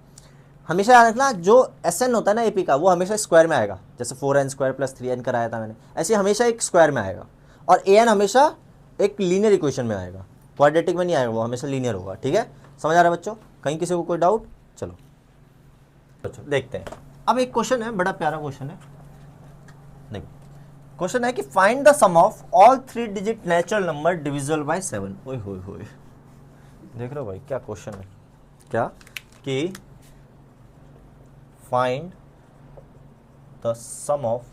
हमेशा याद रखना, जो Sn होता है ना AP का, वो हमेशा स्क्वायर में आएगा। जैसे 4n स्क्वायर प्लस 3n कराया था मैंने, ऐसे हमेशा एक स्क्वायर में आएगा। और an हमेशा एक लीनियर इक्वेशन में आएगा, क्वाड्रेटिक में नहीं आएगा, वो हमेशा लीनियर होगा, ठीक है। समझ आ रहा है बच्चों, कहीं किसी को कोई डाउट। चलो बच्चों देखते हैं। अब एक क्वेश्चन है, बड़ा प्यारा क्वेश्चन है। देखो क्वेश्चन है कि find the sum of all 3 digit natural number divisible by 7। ओए होए होए, देख रहे हो भाई क्या क्वेश्चन है, क्या कि find the sum of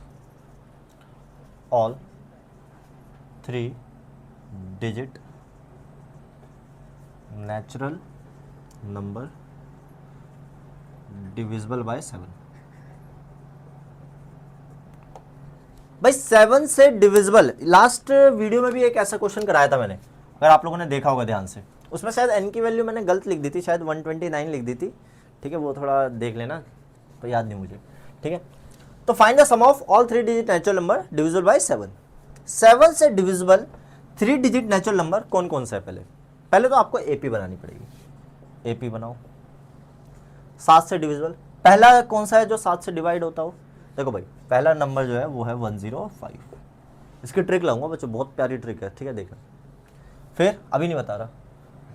all 3 digit natural number divisible by 7। भाई 7 से डिविजिबल, लास्ट वीडियो में भी एक ऐसा क्वेश्चन कराया था मैंने, अगर आप लोगों ने देखा होगा ध्यान से, उसमें शायद n की वैल्यू मैंने गलत लिख दी थी, शायद 129 लिख दी थी, ठीक है, वो थोड़ा देख लेना, तो याद नहीं मुझे, ठीक है। तो find the sum of all 3 digit natural number divisible by 7। 7 से डिविजिबल 3 डिजिट नेचुरल नंबर कौन कौन सा है? पहले तो आपको एपी बनानी पड़ेगी, एपी बनाओ। 7 से डिविजिबल पहला कौन सा है जो 7 से डिवाइड होता हो? देखो भाई पहला नंबर जो है वो है 105। इसकी ट्रिक लाऊंगा बच्चों, बहुत प्यारी ट्रिक है, ठीक है, देखो। फिर अभी नहीं बता रहा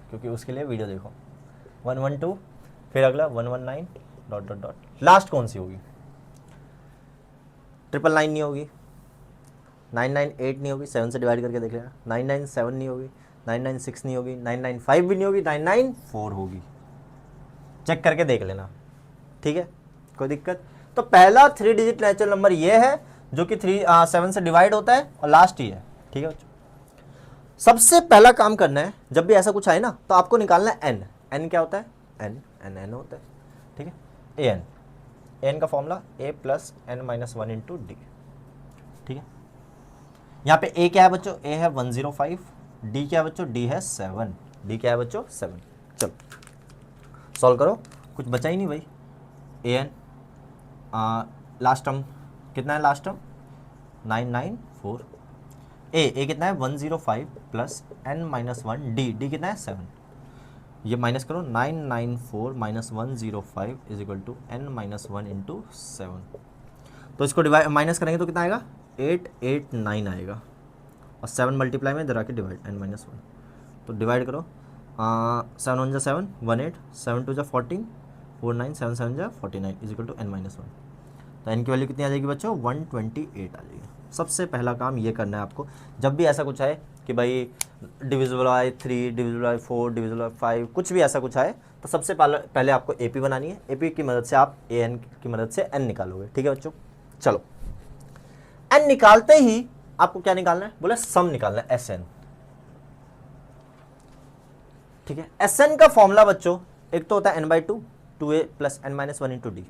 क्योंकि उसके लिए वीडियो देखो। 112, फिर अगला 119 डॉट डॉट डॉट, लास्ट कौन सी होगी? 999 नहीं होगी, 998 नहीं होगी, 7 से डिवाइड करके देख लेना। 997 नहीं होगी, 996 नहीं होगी, 995 भी नहीं होगी, 994 होगी, चेक करके देख लेना, ठीक है, कोई दिक्कत? तो पहला 3 डिजिट नेचुरल नंबर ये है जो कि 7 से डिवाइड होता है, और लास्ट ही है, ठीक है बच्चों। सबसे पहला काम करना है, जब भी ऐसा कुछ आए ना तो आपको निकालना है n। n क्या होता है? n होता है, ठीक है। an का formula a plus n minus 1 into D, ठीक है। यहाँ पे a क्या है बच्चों? a है 105, d क्या है बच्चों? d है 7, d क्या है बच्चों? 7। चलो सॉल्व करो, कुछ बचा ही नहीं भाई। an लास्ट टर्म कितना है? लास्ट टर्म 994, ए कितना है? 105 प्लस n माइनस 1, डी कितना है? 7। ये माइनस करो, 994 minus 105 is equal to n minus 1 into 7। तो इसको डिवाइड माइनस करेंगे तो कितना आएगा? 889 आएगा, और 7 मल्टीप्लाई में इधर आके डिवाइड, n माइनस 1। तो डिवाइड करो, 7 1 जा 7, 18, 7 2 जा 14, 4 9, 7 7 जा 49 is equal to n minus 1। तो n की वैल्यू कितनी आ जाएगी बच्चों? 128 आ जाएगी। सबसे पहला काम ये करना है आपको, जब भी ऐसा कुछ आए कि भाई divisible by 3, divisible by 4, divisible by 5, कुछ भी ऐसा कुछ आए, तो सबसे पहले आपको एपी बनानी है। एपी की मदद से आप an की मदद से n निकालोगे, ठीक है बच्चों। चलो n निकालते ही आपको क्या निकालना है? बोले सम निकालना है, Sn, ठीक है। Sn का फॉर्मूला बच्चों एक तो होता है n/2, 2a plus n minus 1 into D.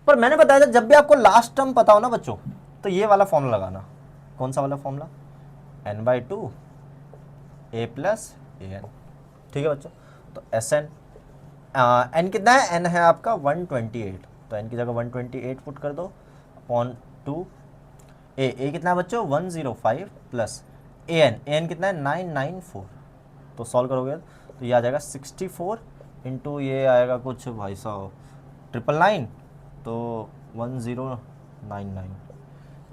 पर मैंने बताया था जब भी आपको लास्ट टर्म पता हो ना बच्चों, तो ये वाला फॉर्मूला लगाना। कौन सा वाला formula? n/2 a plus an, ठीक है बच्चों। तो Sn n कितना है? n है आपका 128, तो n की जगह 128 पुट कर दो अपॉन 2। a कितना है बच्चों? 105 प्लस an कितना है? 994। तो सॉल्व करोगे तो ये आ जाएगा 64 इंटू ये आएगा कुछ भाई साहब 999, तो 1099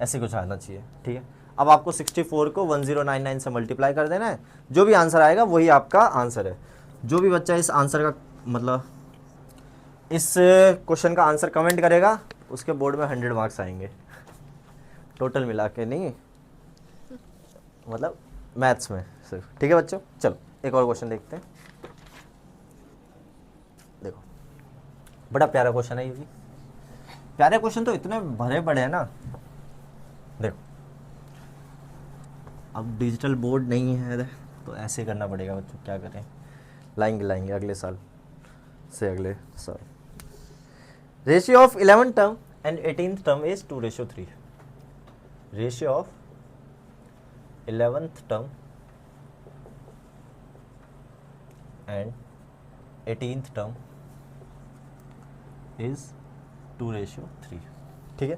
ऐसे कुछ आना चाहिए, ठीक है। अब आपको 64 को 1099 से मल्टीप्लाई कर देना है, जो भी आंसर आएगा वही आपका आंसर है। जो भी बच्चा इस आंसर का मतलब इस क्वेश्चन का आंसर कमेंट करेगा उसके बोर्ड में 100 मार्क्स आएंगे, टोटल मिला के नहीं, मतलब मैथ्स में सिर्फ, ठीक है बच्चों। चलो एक और क्वेश्चन देखते हैं। देखो बड़ा प्यारा क्वेश्चन है ये भी, प्यारे क्वेश्चन तो इतने भरे पड़े हैं ना। देखो अब डिजिटल बोर्ड नहीं है तो ऐसे करना पड़ेगा बच्चों, क्या करें, लाएंगे अगले साल से, अगले साल। Ratio of 11th term and 18th term is 2:3। Ratio of 11th term and 18th term is 2:3, ठीक है।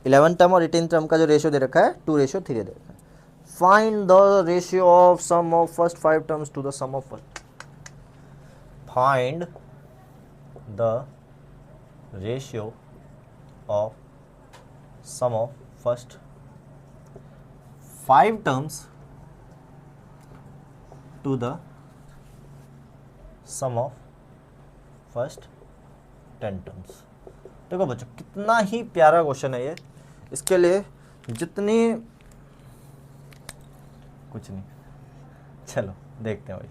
11th टर्म और 18th टर्म का जो रेशियो दे रखा है 2:3 दे रखा है। Find the ratio of sum of first 5 terms to the sum of first. Find the ratio of sum of first 5 terms to the sum of first 10 terms. देखो बच्चों कितना ही प्यारा क्वेश्चन है ये, इसके लिए जितनी कुछ नहीं, चलो देखते हैं भाई।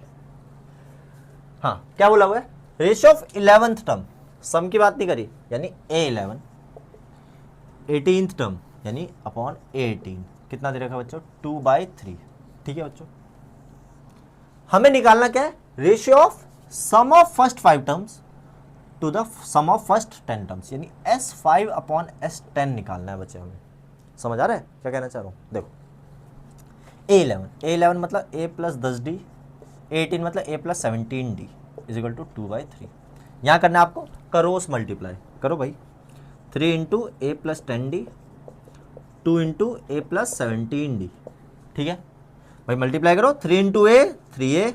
हाँ क्या बोला हुआ है, रेशियो ऑफ 11th टर्म, सम की बात नहीं करी, यानी A11, 18th टर्म यानी अपॉन A18, कितना दे रखा है बच्चों, 2/3। ठीक है बच्चों, हमें निकालना क्या है, ratio of sum of first 5 terms to the sum of first 10 terms, यानी S5 अपॉन S10 निकालना है बच्चे हमें। समझ आ रहा है क्या कहना चाह रहा हूँ, देखो A11 मतलब A प्लस 10D, A18 मतलब A plus 17D is equal to 2/3। यहाँ करना है आपको करोस मल्टीप्लाई, करो भाई, 3 into A plus 10D, 2 into A plus 17D। ठीक है भाई, मल्टीप्लाई करो, 3 into A 3A,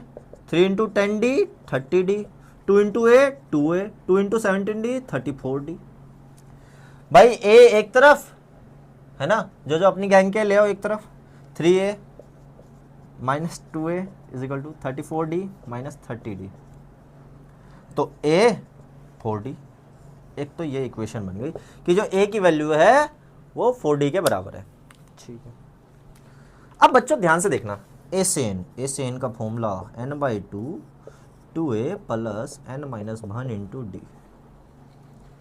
3 into 10D 30D, 2 into A 2A, 2 into 17D 34D। भाई A एक तरफ है ना, जो जो अपनी गैंग के ले आओ एक तरफ, 3A minus 2A is equal to 34D minus 30D, तो A 4D। एक तो ये इक्वेशन बन गई कि जो A की वैल्यू है वो 4D के बराबर है। ठीक है, अब बच्चों ध्यान से देखना, A से N का formula n/2 2A plus n minus 1 into D,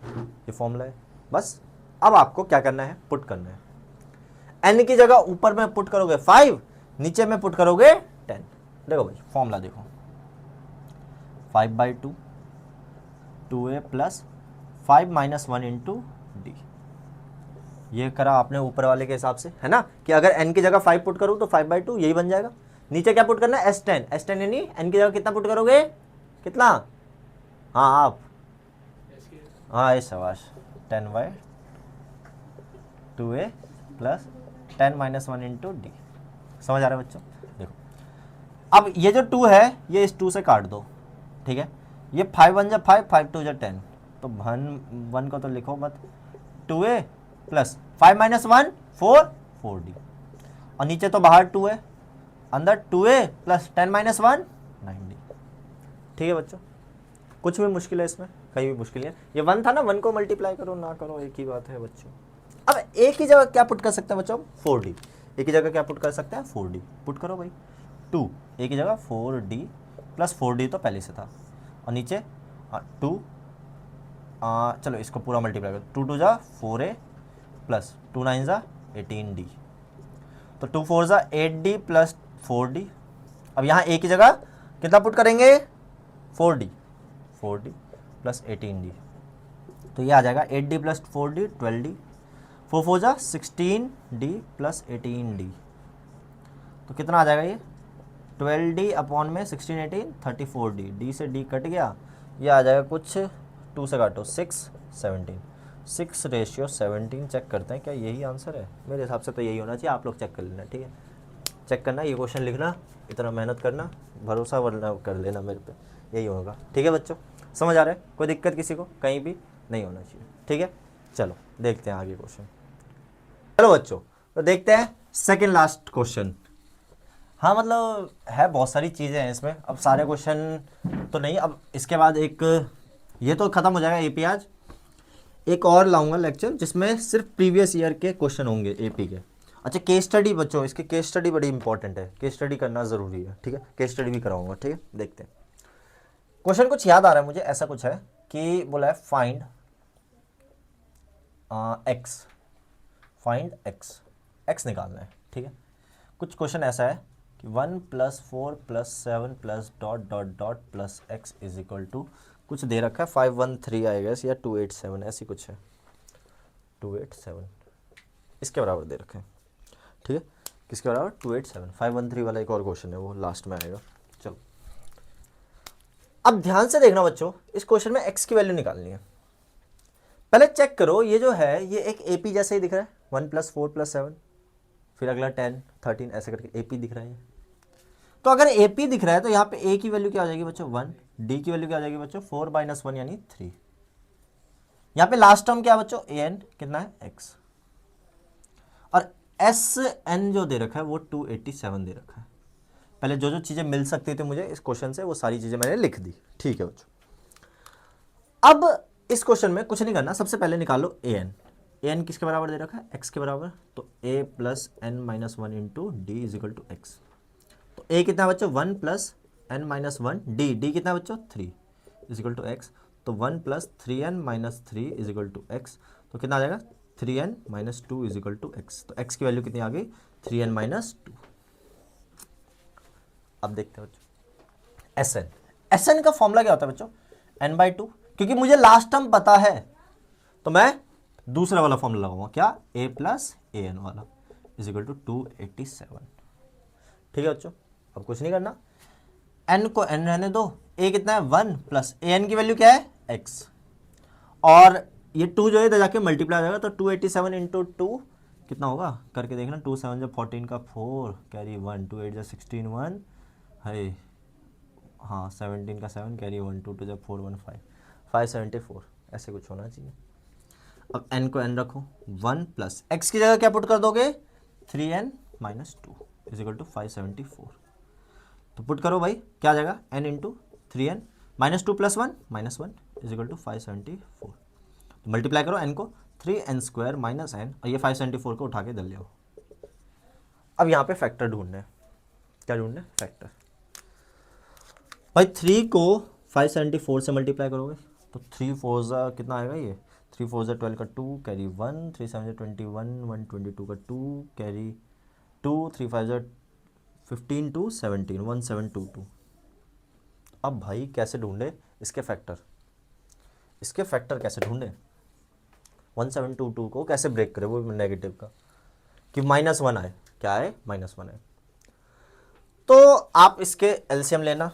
ये फॉर्मूला है। बस अब आपको क्या करना है, पुट करना है, n की जगह ऊपर में पुट करोगे 5, नीचे में पुट करोगे 10। देखो भाई फॉर्मूला देखो, 5/2 2A plus 5 minus 1 into D, ये करा आपने ऊपर वाले के हिसाब से, है ना, कि अगर n की जगह 5 पुट करूँ तो 5/2 यही बन जाएगा। नीचे क्या पुट करना है, S10 यानी n की जगह कितना पुट करोगे, कितना, हाँ आप, हाँ ये शाबाश, 10/2A plus 10 minus 1 into D. समझ आ रहा है बच्चों, देखो अब ये जो 2 है ये इस 2 से काट दो, ठीक है, ये 5 1 जा 5, 5 2 जा 10, तो 1 को तो लिखो मत, 2A प्लस 5 माइनस 1 4D, और नीचे तो बाहर 2 है, अंदर 2A प्लस 10 माइनस 1 9D। ठीक है बच्चों, कुछ भी मुश्किल है इसमें, कहीं भी मुश्किल है, ये 1 था ना, 1 को मल्टीप्लाई करो ना करो एक ही बात है बच्चों। अब A की जगह क्या पुट कर सकते हैं बच्चों, 4D, A की जगह क्या पुट कर सकते हैं, 4D पुट करो भाई, 2 A की जगह 4D प्लस 4D तो पहले से था, और नीचे 2, चलो इसको पूरा मल्टीप्लाई करो, 2 2 जा 4A प्लस 2 9 जा 18D, तो 2 4 जा 8D प्लस 4D। अब यहाँ A की जगह कितना पुट करेंगे, 4D प्लस 18D, तो ये आ जाएगा 8D प्लस 4D 12D, 4 4 जा 16D प्लस 18D, तो कितना आ जाएगा ये 12D अपॉन में 16 18 34D, D से D कट गया, ये आ जाएगा कुछ 2 से काटो 6 17, 6:17। चेक करते हैं क्या यही आंसर है, मेरे हिसाब से तो यही होना चाहिए, आप लोग चेक कर लेना। ठीक है, चेक करना, ये क्वेश्चन लिखना, इतना मेहनत करना, भरोसा वरना कर लेना मेरे पे, यही होगा। ठीक है बच्चों, समझ आ रहा है, कोई दिक्कत किसी को कहीं भी नहीं होना चाहिए। ठीक है, चलो देखते हैं आगे क्वेश्चन। चलो बच्चों, तो देखते हैं सेकंड लास्ट क्वेश्चन। हाँ मतलब है, बहुत सारी चीज़ें हैं इसमें, अब सारे क्वेश्चन तो नहीं, अब इसके बाद एक ये तो ख़त्म हो जाएगा एपी आज, एक और लाऊंगा लेक्चर जिसमें सिर्फ प्रीवियस ईयर के क्वेश्चन होंगे एपी के। अच्छा केस स्टडी बच्चों, इसकी केस स्टडी बड़ी इंपॉर्टेंट है, केस स्टडी करना ज़रूरी है। ठीक है, केस स्टडी भी कराऊंगा। ठीक है, देखते हैं क्वेश्चन, कुछ याद आ रहा है मुझे, ऐसा कुछ है कि बोला है फाइंड एक्स निकालना है। ठीक है, कुछ क्वेश्चन ऐसा है कि 1 + 4 + 7 + dot dot dot plus x is equal to कुछ दे रखा है 513 आई गेस या 287 ऐसी कुछ है, 287 इसके बराबर दे रखा है। ठीक है, किसके बराबर, 287, 513 वाला एक और क्वेश्चन है, वो लास्ट में आएगा। चलो अब ध्यान से देखना बच्चों, इस क्वेश्चन में एक्स की वैल्यू निकालनी है। पहले चेक करो, ये जो है ये एक एपी जैसे ही दिख रहा है, 1 + 4 + 7, फिर अगला 10 13 ऐसे करके एपी दिख रहा है। तो अगर एपी दिख रहा है तो यहाँ पे ए की वैल्यू क्या हो जाएगी बच्चों, 1, डी की वैल्यू क्या हो जाएगी बच्चों, 4 - 1 यानी 3। यहाँ पे लास्ट टर्म क्या है बच्चों, ए एन कितना है, एक्स, और एस एन जो दे रखा है वो 287 दे रखा है। पहले जो जो चीज़ें मिल सकती थी मुझे इस क्वेश्चन से, वो सारी चीज़ें मैंने लिख दी। ठीक है बच्चों, अब इस क्वेश्चन में कुछ नहीं करना, सबसे पहले निकालो ए एन किसके बराबर दे रखा है, एक्स के बराबर, तो a + n - 1 into d is equal to x. तो a कितना बच्चों, 1 + n माइनस वन डी कितना है बच्चों 3 इज इक्वल टू एक्स, तो 1 plus 3n minus 3 is equal to x, तो कितना आ जाएगा 3n minus 2 is equal to x, तो x की वैल्यू कितनी आ गई 3n माइनस 2। अब देखते हैं बच्चों एस एन का फॉर्मूला क्या होता है बच्चों n/2, क्योंकि मुझे लास्ट टर्म पता है तो मैं दूसरा वाला फॉर्मूला लगाऊंगा, क्या a प्लस ए एन वाला इज इक्वल टू 287। ठीक है बच्चों, अब कुछ नहीं करना, n को n रहने दो, a कितना है 1 प्लस ए एन की वैल्यू क्या है x, और ये 2 जो है इधर जाके मल्टीप्लाई हो जाएगा, तो 287 इंटू 2 कितना होगा करके देखना, 2 7 जब 14 का 4 कैरी 1, 2 8 जब 16 1 है, हाँ 17 का 7 कैरी 1, 2 2 जब 4 1 5 574 ऐसे कुछ होना चाहिए। अब n को n रखो, 1 प्लस x की जगह क्या पुट कर दोगे 3n minus 2 is equal to 574, तो पुट करो भाई क्या आ जाएगा n into 3n minus 2 plus 1 minus 1 is equal to 574, तो मल्टीप्लाई करो n को 3n स्क्वायर माइनस n, और ये 574 को उठा के दल लियो। अब यहाँ पे फैक्टर ढूंढना है, क्या ढूंढना है फैक्टर, भाई 3 को 574 से मल्टीप्लाई करोगे तो 3 4 कितना आएगा, ये 3 4 12 का 2 कैरी 1, 3 7 21 122 का 2 कैरी 2, 3 5 15 2 17 1722। अब भाई कैसे ढूंढे इसके फैक्टर, इसके फैक्टर कैसे ढूंढे, 1722 को कैसे ब्रेक करें वो नेगेटिव का, कि -1 आए, क्या आए -1 आए, तो आप इसके एलसीएम लेना,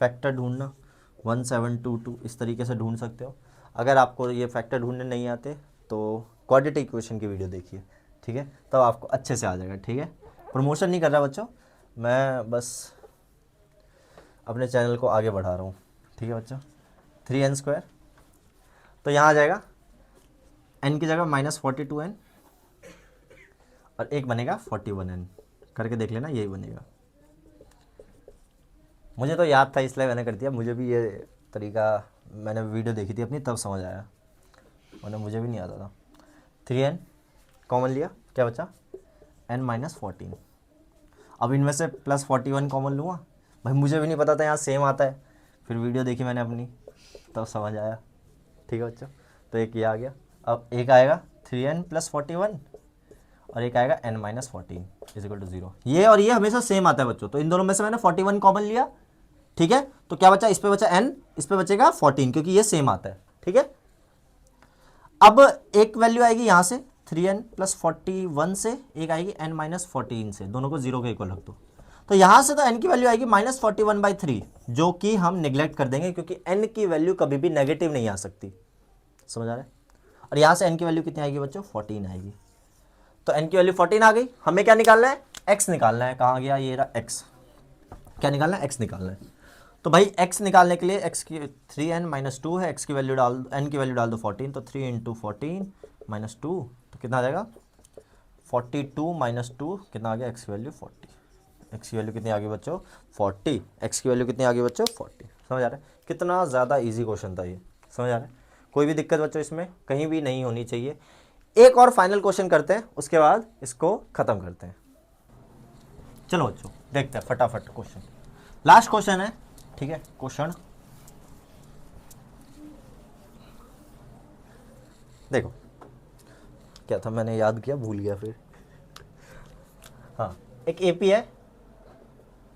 फैक्टर ढूंढना 1722 इस तरीके से ढूंढ सकते हो। अगर आपको ये फैक्टर ढूंढने नहीं आते तो क्वाड्रेटिक इक्वेशन की वीडियो देखिए, ठीक है, तब आपको अच्छे से आ जाएगा। ठीक है, प्रमोशन नहीं कर रहा बच्चों, मैं बस अपने चैनल को आगे बढ़ा रहा हूँ। ठीक है बच्चों, 3n स्क्वायर, तो यहाँ आ जाएगा n की जगह -42n और एक बनेगा 41n, करके देख लेना यही बनेगा। मुझे तो याद था इसलिए मैंने कर दिया, मुझे भी ये तरीका मैंने वीडियो देखी थी अपनी तब समझ आया, वरना मुझे भी नहीं आता था। 3n कॉमन लिया, क्या बचा n माइनस 14, अब इनमें से प्लस 41 कॉमन लूँगा, भाई मुझे भी नहीं पता था यहाँ सेम आता है, फिर वीडियो देखी मैंने अपनी तब समझ आया। ठीक है बच्चों, तो एक ये आ गया, अब एक आएगा 3n प्लस 41 और एक आएगा n minus 14 is equal to 0, ये और ये हमेशा सेम आता है बच्चों, तो इन दोनों में से मैंने 41 कॉमन लिया। ठीक है, तो क्या बचा, इस पे बचा n, इस पे बचेगा 14 क्योंकि ये सेम आता है। ठीक है, अब एक वैल्यू आएगी यहाँ से 3n प्लस 41 से, एक आएगी n माइनस 14 से, दोनों को 0 के इक्वल रख दो, तो यहाँ से तो n की वैल्यू आएगी -41/3, जो कि हम निगलेक्ट कर देंगे क्योंकि n की वैल्यू कभी भी नेगेटिव नहीं आ सकती, समझ आ रहा है। और यहाँ से n की वैल्यू कितनी आएगी बच्चों 14 आएगी, तो n की वैल्यू 14 आ गई, हमें क्या निकालना है x निकालना है, कहाँ गया ये रहा x, क्या निकालना है x निकालना है। तो भाई x निकालने के लिए x की 3n माइनस 2 है, x की वैल्यू डाल n की वैल्यू डाल दो 14, तो 3 इंटू 14 माइनस 2, तो कितना आ जाएगा 42 माइनस 2, कितना आ गया x की वैल्यू 40, x की वैल्यू कितनी आ गई बच्चों 40, x की वैल्यू कितनी आ गई बच्चों 40। समझ आ रहा है कितना ज़्यादा ईजी क्वेश्चन था ये, समझ आ रहा है, कोई भी दिक्कत बच्चों इसमें कहीं भी नहीं होनी चाहिए। एक और फाइनल क्वेश्चन करते हैं, उसके बाद इसको ख़त्म करते हैं। चलो बच्चों देखते हैं फटाफट क्वेश्चन, लास्ट क्वेश्चन है। ठीक है, क्वेश्चन देखो, क्या था मैंने याद किया भूल गया फिर, हाँ एक एपी है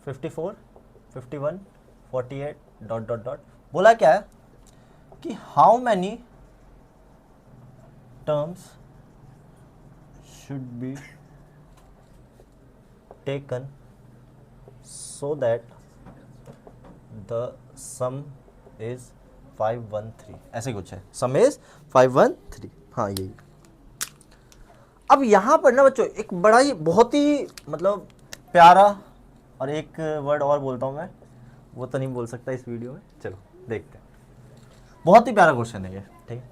54 51 48 डॉट डॉट डॉट, बोला क्या है कि how many terms should be taken so that the sum is 513, ऐसे कुछ है, sum is 513, हाँ यही। अब यहाँ पर ना बच्चों एक बड़ा ही बहुत ही मतलब प्यारा, और एक वर्ड और बोलता हूँ मैं, वो तो नहीं बोल सकता इस वीडियो में, चलो देखते हैं, बहुत ही प्यारा क्वेश्चन है ये। ठीक है,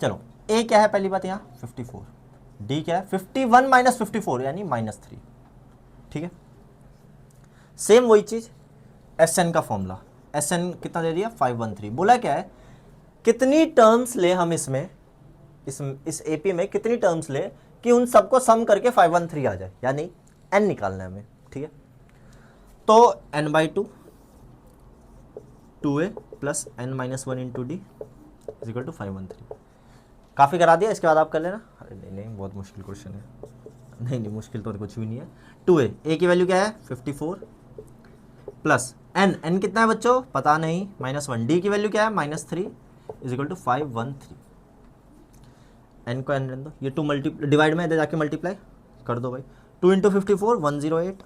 चलो ए क्या है पहली बात यहाँ 54, डी क्या है 51 माइनस 54 यानी -3। ठीक है, सेम वही चीज Sn का फॉर्मूला, Sn कितना दे दिया 513, बोला क्या है कितनी टर्म्स ले हम इसमें इस एपी में कितनी टर्म्स ले कि उन सबको सम करके 513 आ जाए, यानी n निकालना है हमें। ठीक है, तो n/2 2a plus n-1 into d is equal to 513। काफ़ी करा दिया, इसके बाद आप कर लेना। अरे नहीं नहीं, बहुत मुश्किल क्वेश्चन है। नहीं नहीं, मुश्किल तो कुछ भी नहीं है। 2a, a की वैल्यू क्या है 54 प्लस n कितना है बच्चों पता नहीं -1, d की वैल्यू क्या है -3 इज इक्वल टू 513। n को n रहने दो, ये 2 डिवाइड में जाके मल्टीप्लाई कर दो भाई। 2 इंटू 54 108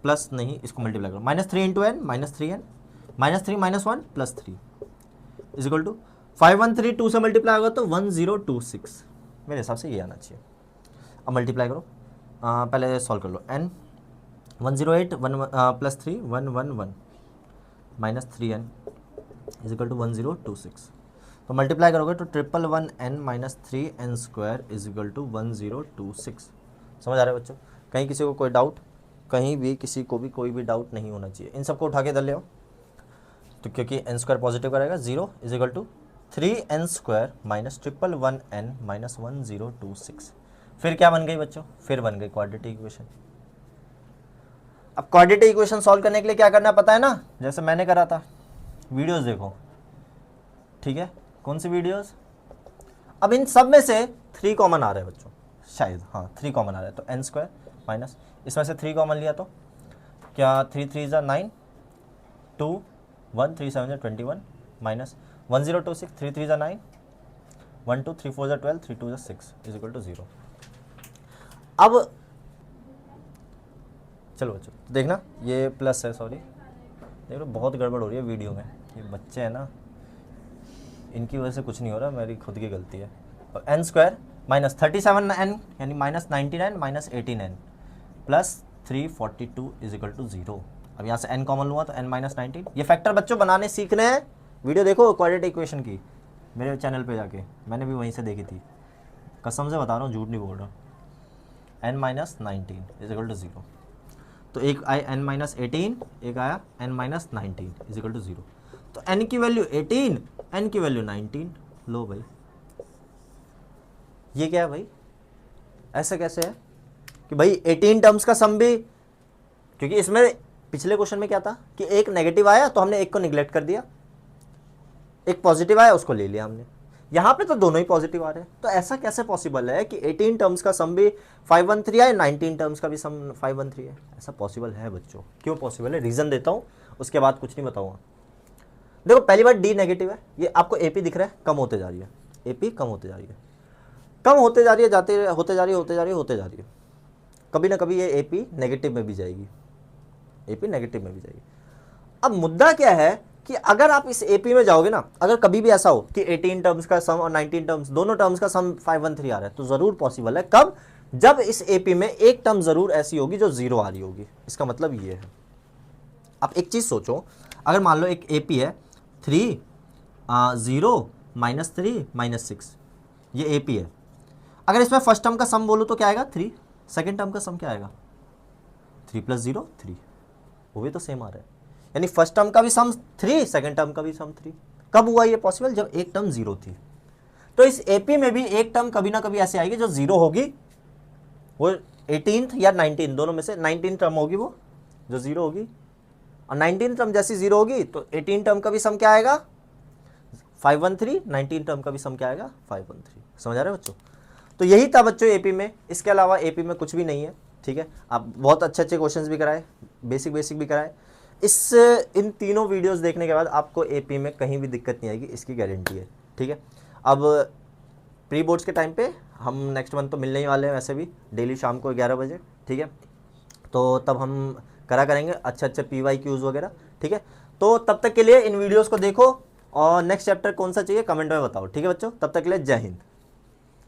प्लस नहीं, इसको मल्टीप्लाई करो -3 into n -3n -3 -1 +3 is equal to 513 2 से मल्टीप्लाई होगा तो 1026। मेरे हिसाब से ये आना चाहिए। अब मल्टीप्लाई करो, पहले सॉल्व कर लो। n 108 +3 111 -3n is equal to 1026। तो मल्टीप्लाई करोगे तो 111n -3n² is equal to 1026। समझ आ रहा है बच्चों? कहीं किसी को कोई डाउट, कहीं भी किसी को भी कोई भी डाउट नहीं होना चाहिए। इन सबको उठा के इधर ले आओ, तो क्योंकि n² पॉजिटिव का रहेगा 0 is equal to 3n² -111n -1026। फिर क्या बन गई बच्चों? फिर बन गई क्वाड्रेटिक इक्वेशन। अब क्वाड्रेटिक इक्वेशन सॉल्व करने के लिए क्या करना पता है ना, जैसे मैंने करा था। वीडियोस देखो, ठीक है? कौन सी वीडियोस? अब इन सब में से 3 कॉमन आ रहे हैं बच्चों, शायद, हाँ 3 कॉमन आ रहा है, तो n² माइनस इसमें से 3 कॉमन लिया तो क्या 3 3 ज़ा 9 2 1 3 7 ज़ा 21 माइनस 1026 3 3 ज़ा 9 1 2 3 4 ज़ा 12 3 2 ज़ा 6 इज इक्वल टू 0। अब चलो बच्चों देखना, ये प्लस है, सॉरी देख लो बहुत गड़बड़ हो रही है वीडियो में। ये बच्चे हैं ना, इनकी वजह से कुछ नहीं हो रहा, मेरी खुद की गलती है। और n² माइनस 37n यानी -99 -18n plus 342 is equal to 0। अब यहाँ से n कॉमन लूँगा तो n -19। ये फैक्टर बच्चों बनाने सीखने हैं। वीडियो देखो क्वाड्रेटिक इक्वेशन की मेरे चैनल पे जाके, मैंने भी वहीं से देखी थी, कसम से बता रहा हूँ, झूठ नहीं बोल रहा। n -19 is equal to 0। तो एक आया n -18, एक आया n -19 इज इक्वल टू 0। तो n की वैल्यू 18, n की वैल्यू 19। लो भाई, ये क्या है भाई? ऐसा कैसे है कि भाई 18 टर्म्स का सम भी, क्योंकि इसमें पिछले क्वेश्चन में क्या था कि एक नेगेटिव आया तो हमने एक को निगलेक्ट कर दिया, एक पॉजिटिव आया उसको ले लिया हमने। यहाँ पे तो दोनों ही पॉजिटिव आ रहे हैं, तो ऐसा कैसे पॉसिबल है कि 18 टर्म्स का सम भी 513 है, 19 टर्म्स का भी सम 513 है? ऐसा पॉसिबल है बच्चों। क्यों पॉसिबल है? रीज़न देता हूँ, उसके बाद कुछ नहीं बताऊँगा। देखो पहली बार डी नेगेटिव है, ये आपको एपी दिख रहा है, कम होते जा रही है, एपी कम होते जा रही है, कम होते जा रही है, जाते होते जा रही है, होते जा रही है, होते जा रही है। कभी ना कभी ये एपी नेगेटिव में भी जाएगी, एपी नेगेटिव में भी जाएगी। अब मुद्दा क्या है कि अगर आप इस एपी में जाओगे ना, अगर कभी भी ऐसा हो कि 18 टर्म्स का सम और 19 टर्म्स दोनों टर्म्स का सम 513 आ रहा है, तो जरूर पॉसिबल है। कब? जब इस एपी में एक टर्म जरूर ऐसी होगी जो 0 आ रही होगी। इसका मतलब ये है। आप एक चीज सोचो, अगर मान लो एक एपी है 3 0 -3 -6, ये एपी है। अगर इसमें फर्स्ट टर्म का सम बोलूँ तो क्या आएगा 3, सेकेंड टर्म का सम क्या आएगा 3 + 0 3, वो भी तो सेम आ रहा है। यानी फर्स्ट टर्म का भी सम 3, सेकेंड टर्म का भी सम 3। कब हुआ ये पॉसिबल? जब एक टर्म 0 थी। तो इस एपी में भी एक टर्म कभी ना कभी ऐसे आएगी जो 0 होगी, वो 18th या 19 दोनों में से 19 टर्म होगी वो जो 0 होगी, और 19 टर्म जैसी 0 होगी तो 18 टर्म का भी सम क्या आएगा 513, 19 टर्म का भी सम क्या आएगा 513। समझ आ रहे हैं बच्चों? तो यही था बच्चों एपी में, इसके अलावा एपी में कुछ भी नहीं है। ठीक है, आप बहुत अच्छे अच्छे क्वेश्चंस भी कराए, बेसिक भी कराए। इन तीनों वीडियोस देखने के बाद आपको एपी में कहीं भी दिक्कत नहीं आएगी, इसकी गारंटी है। ठीक है, अब प्री बोर्ड्स के टाइम पे हम नेक्स्ट मंथ तो मिलने ही वाले हैं, वैसे भी डेली शाम को 11 बजे। ठीक है, तो तब हम करा करेंगे अच्छे PYQs वगैरह। ठीक है, तो तब तक के लिए इन वीडियोज़ को देखो, और नेक्स्ट चैप्टर कौन सा चाहिए कमेंट में बताओ। ठीक है बच्चों, तब तक के लिए जय हिंद।